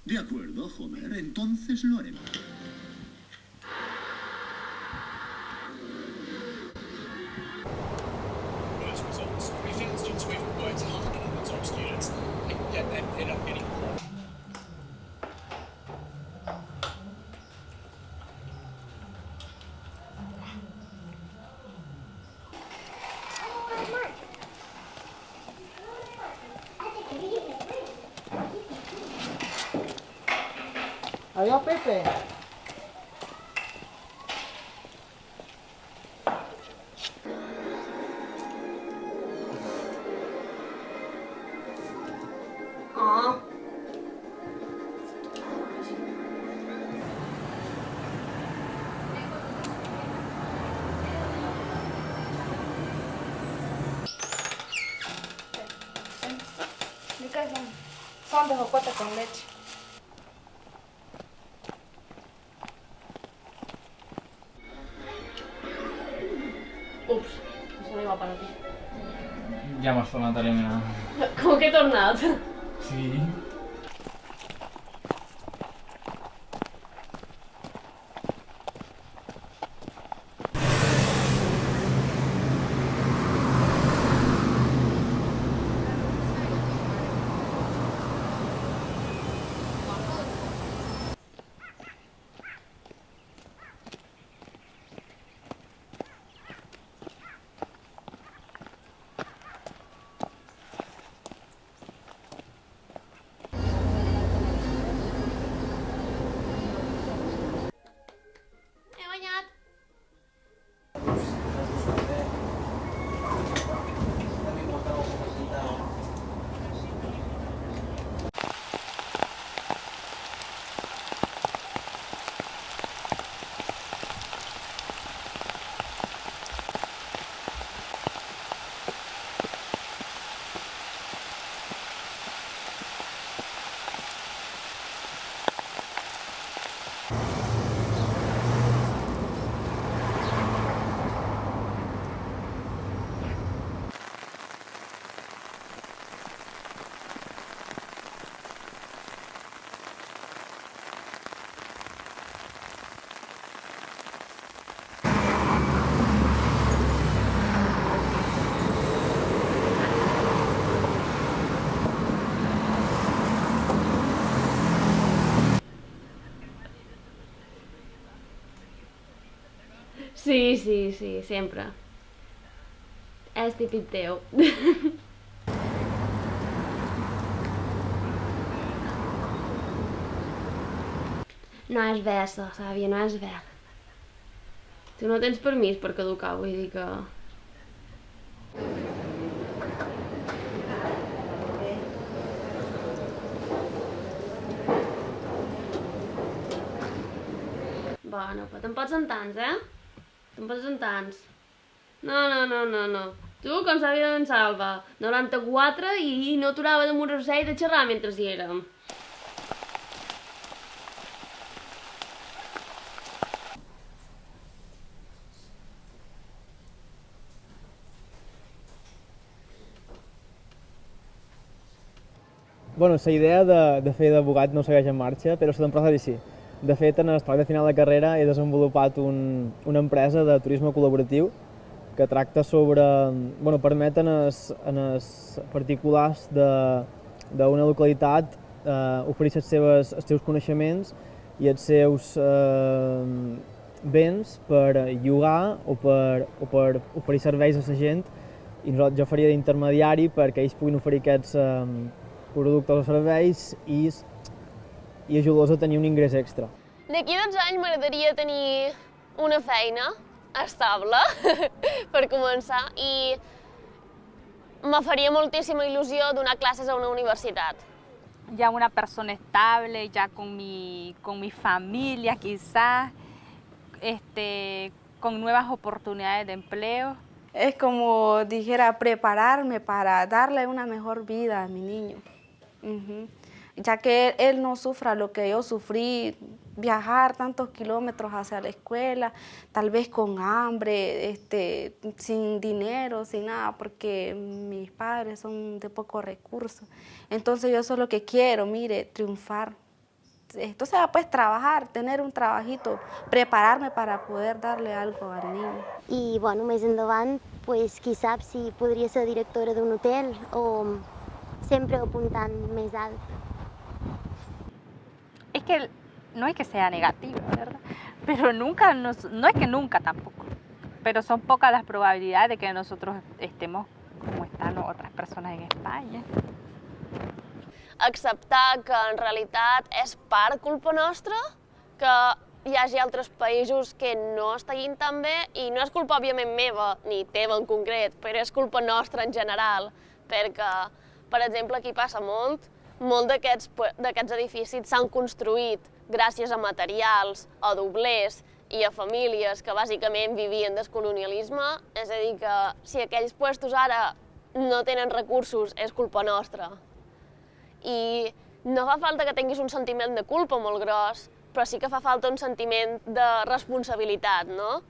De acuerdo, Homer, entonces lo haremos. Adiós, Pepe. Son de jocote con leche. Ups, eso no iba para ti. Ya hemos tornado a eliminar. ¿Cómo que he tornado? Sí. Sí, sempre. És típic teu. No és verd, sàvia, no és verd. Tu no tens permís per caducar, vull dir que... Bueno, però te'n pots en tants, Te'n pots en tants. No. Tu, com sabia d'en Salva, 94 i no aturava de morir-se i de xerrar mentre hi érem. Bueno, la idea de fer d'abogat no segueix en marxa, però la temporada sí. De fet, en el treball de final de carrera he desenvolupat una empresa de turisme col·laboratiu que tracta sobre... Bueno, permet als particulars d'una localitat oferir els seus coneixements i els seus béns per llogar o per oferir serveis a la gent, i jo faria d'intermediari perquè ells puguin oferir aquests productes o serveis i ajudar-los a tenir un ingrés extra. D'aquí 12 anys m'agradaria tenir una feina estable, per començar, i me faria moltíssima il·lusió donar classes a una universitat. Ya una persona estable, ya con mi familia quizás, con nuevas oportunidades de empleo. Es como dijera, prepararme para darle una mejor vida a mi niño. Ya que él no sufra lo que yo sufrí, viajar tantos kilómetros hacia la escuela, tal vez con hambre, sin dinero, sin nada, porque mis padres son de pocos recursos. Entonces yo eso es lo que quiero, mire, triunfar. Entonces, pues trabajar, tener un trabajito, prepararme para poder darle algo al niño. I, bueno, més endavant, pues, qui sap si podria ser directora d'un hotel o sempre apuntant més alt. Es que no es que sea negativa, ¿verdad? Pero nunca, no es que nunca tampoco, pero son pocas las probabilidades de que nosotros estemos como están otras personas en España. Acceptar que en realitat és part culpa nostra, que hi hagi altres països que no estiguin tan bé, i no és culpa òbviament meva, ni teva en concret, però és culpa nostra en general, perquè, per exemple, aquí passa molt d'aquests edificis s'han construït gràcies a materials, a doblers i a famílies que bàsicament vivien del colonialisme, és a dir, que si aquells puestos ara no tenen recursos és culpa nostra. I no fa falta que tinguis un sentiment de culpa molt gros, però sí que fa falta un sentiment de responsabilitat, no?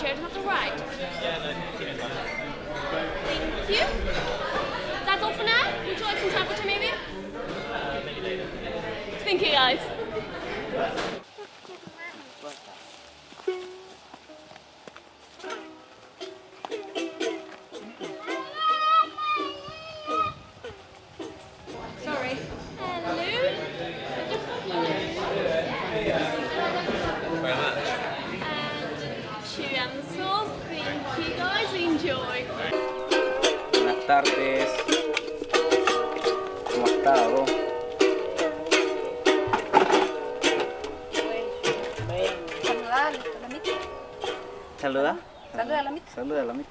chair to the right. Thank you. That's all for now. Would you like some temperature, maybe? Thank you, guys. Sorry. Hello. Very much. Chiansos. Thank you, guys. Enjoy. Buenas tardes. ¿Cómo ha estado? ¿Saluda? Saluda a la mitad. Saluda a la mitad.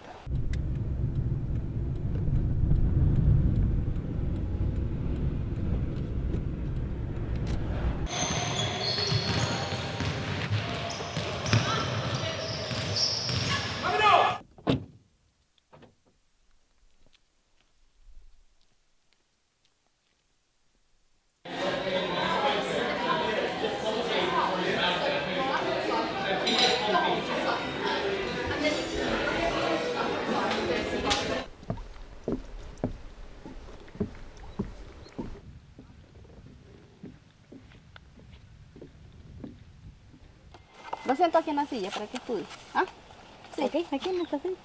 Lo siento aquí en la silla para que estudie. ¿Ah? Sí. Ok, aquí en esta silla.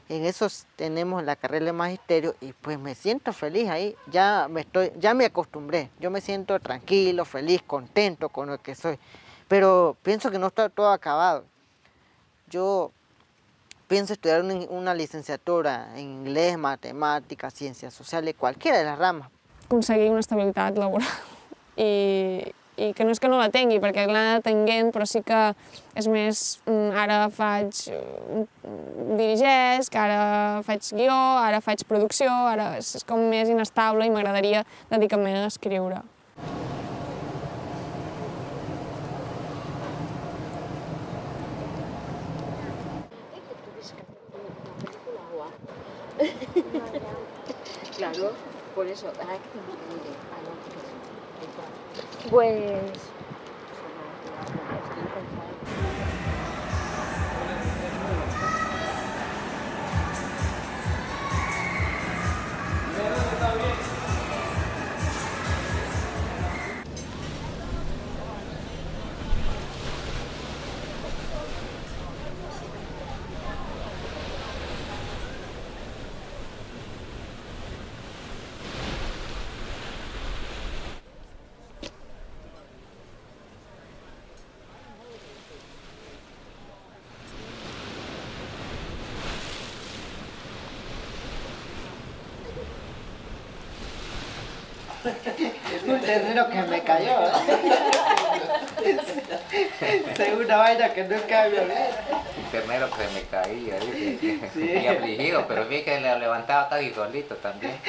En eso tenemos la carrera de magisterio y pues me siento feliz ahí, ya me acostumbré, yo me siento tranquilo, feliz, contento con lo que soy, pero pienso que no está todo acabado. Yo pienso estudiar una licenciatura en inglés, matemáticas, ciencias sociales, cualquiera de las ramas. Aconseguir una estabilitat laboral i que no és que no la tingui, perquè l'he anat tenint, però sí que és més, ara dirigesc, ara faig guió, ara faig producció, ara és com més inestable i m'agradaria dedicar-me a escriure. Claro, por eso. Ay, que te mire. Pues... Un ternero que me cayó. Segunda vaina que nunca había visto. Un ternero que me caía, ¿viste? Sí. Muy afligido, pero vi que le levantaba casi solito también.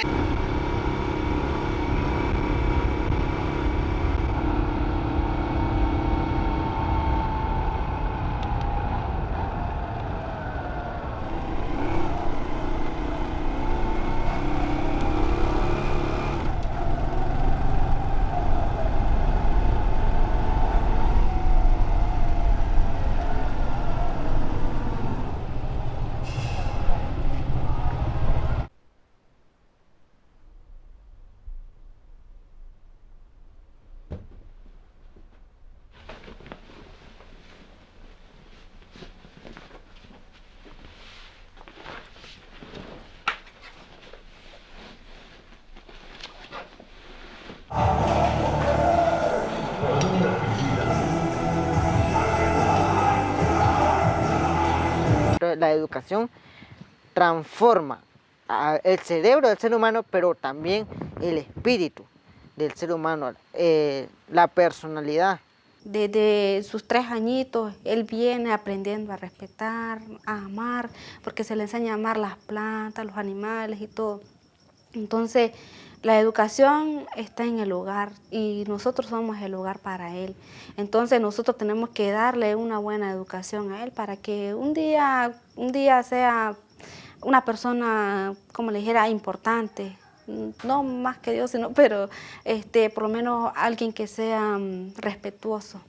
La educación transforma el cerebro del ser humano, pero también el espíritu del ser humano, la personalidad. Desde sus 3 añitos, él viene aprendiendo a respetar, a amar, porque se le enseña a amar las plantas, los animales y todo. Entonces, la educación está en el hogar y nosotros somos el hogar para él. Entonces, nosotros tenemos que darle una buena educación a él para que un día sea una persona, como le dijera, importante. No más que Dios, sino, pero por lo menos alguien que sea respetuoso.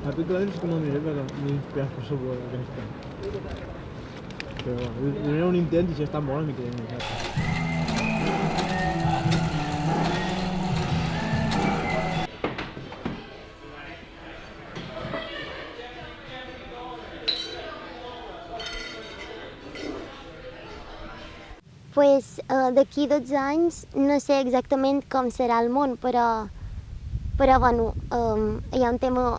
Happy Club és com el miré perquè m'he inspirat per sobre aquesta. Però era un intent i si està molt, m'hi quedé més. Pues d'aquí 12 anys no sé exactament com serà el món, però bueno, hi ha un tema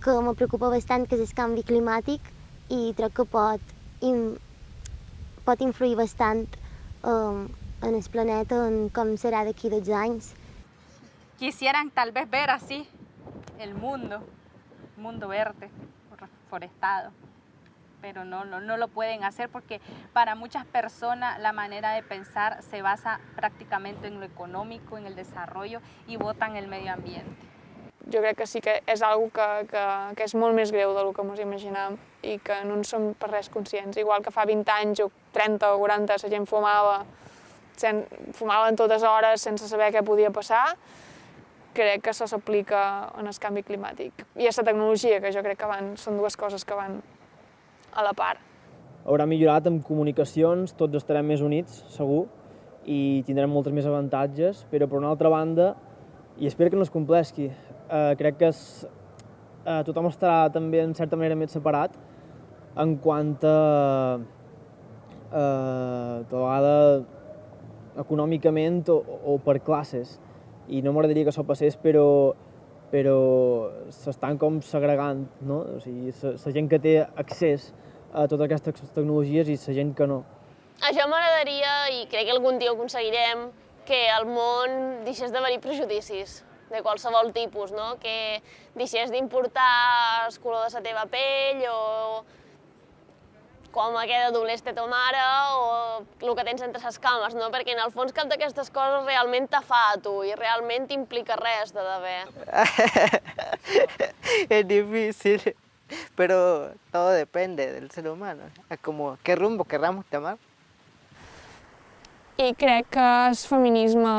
que me preocupa bastant, que és el canvi climàtic, i crec que pot influir bastant en el planeta, en com serà d'aquí 12 anys. Quisieran tal vez ver así el mundo verde, reforestado, pero no lo pueden hacer porque para muchas personas la manera de pensar se basa prácticamente en lo económico, en el desarrollo y votan el medio ambiente. Jo crec que sí que és una cosa que és molt més greu del que ens imaginem i que no en som per res conscients. Igual que fa 20 anys o 30 o 40 la gent fumaven totes hores sense saber què podia passar, crec que això s'aplica en el canvi climàtic. I és la tecnologia, que jo crec que són dues coses que van a la part. Haurà millorat en comunicacions, tots estarem més units, segur, i tindrem molts més avantatges, però per una altra banda, i espero que no es compleixi, crec que tothom estarà també en certa manera més separat en quant a vegada econòmicament o per classes. I no m'agradaria que això passés, però s'estan com segregant, no? O sigui, la gent que té accés a totes aquestes tecnologies i la gent que no. A jo m'agradaria, i crec que algun dia ho aconseguirem, que al món deixés d'haver-hi prejudicis de qualsevol tipus, no? Que deixés d'importar el color de la teva pell o com aquella doblers té ta mare o el que tens entre les cames, no? Perquè en el fons cap d'aquestes coses realment te fa a tu i realment implica res de d'haver. Es difícil, pero todo depende del ser humano, a como qué rumbo querramos tomar. I crec que el feminisme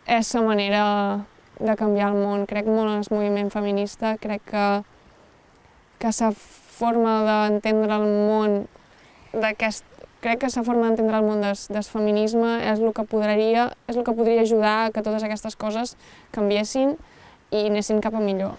és la manera de canviar el món. Crec molt en el moviment feminista, crec que la forma d'entendre el món del feminisme és el que podria ajudar a que totes aquestes coses canviessin i anessin cap a millor.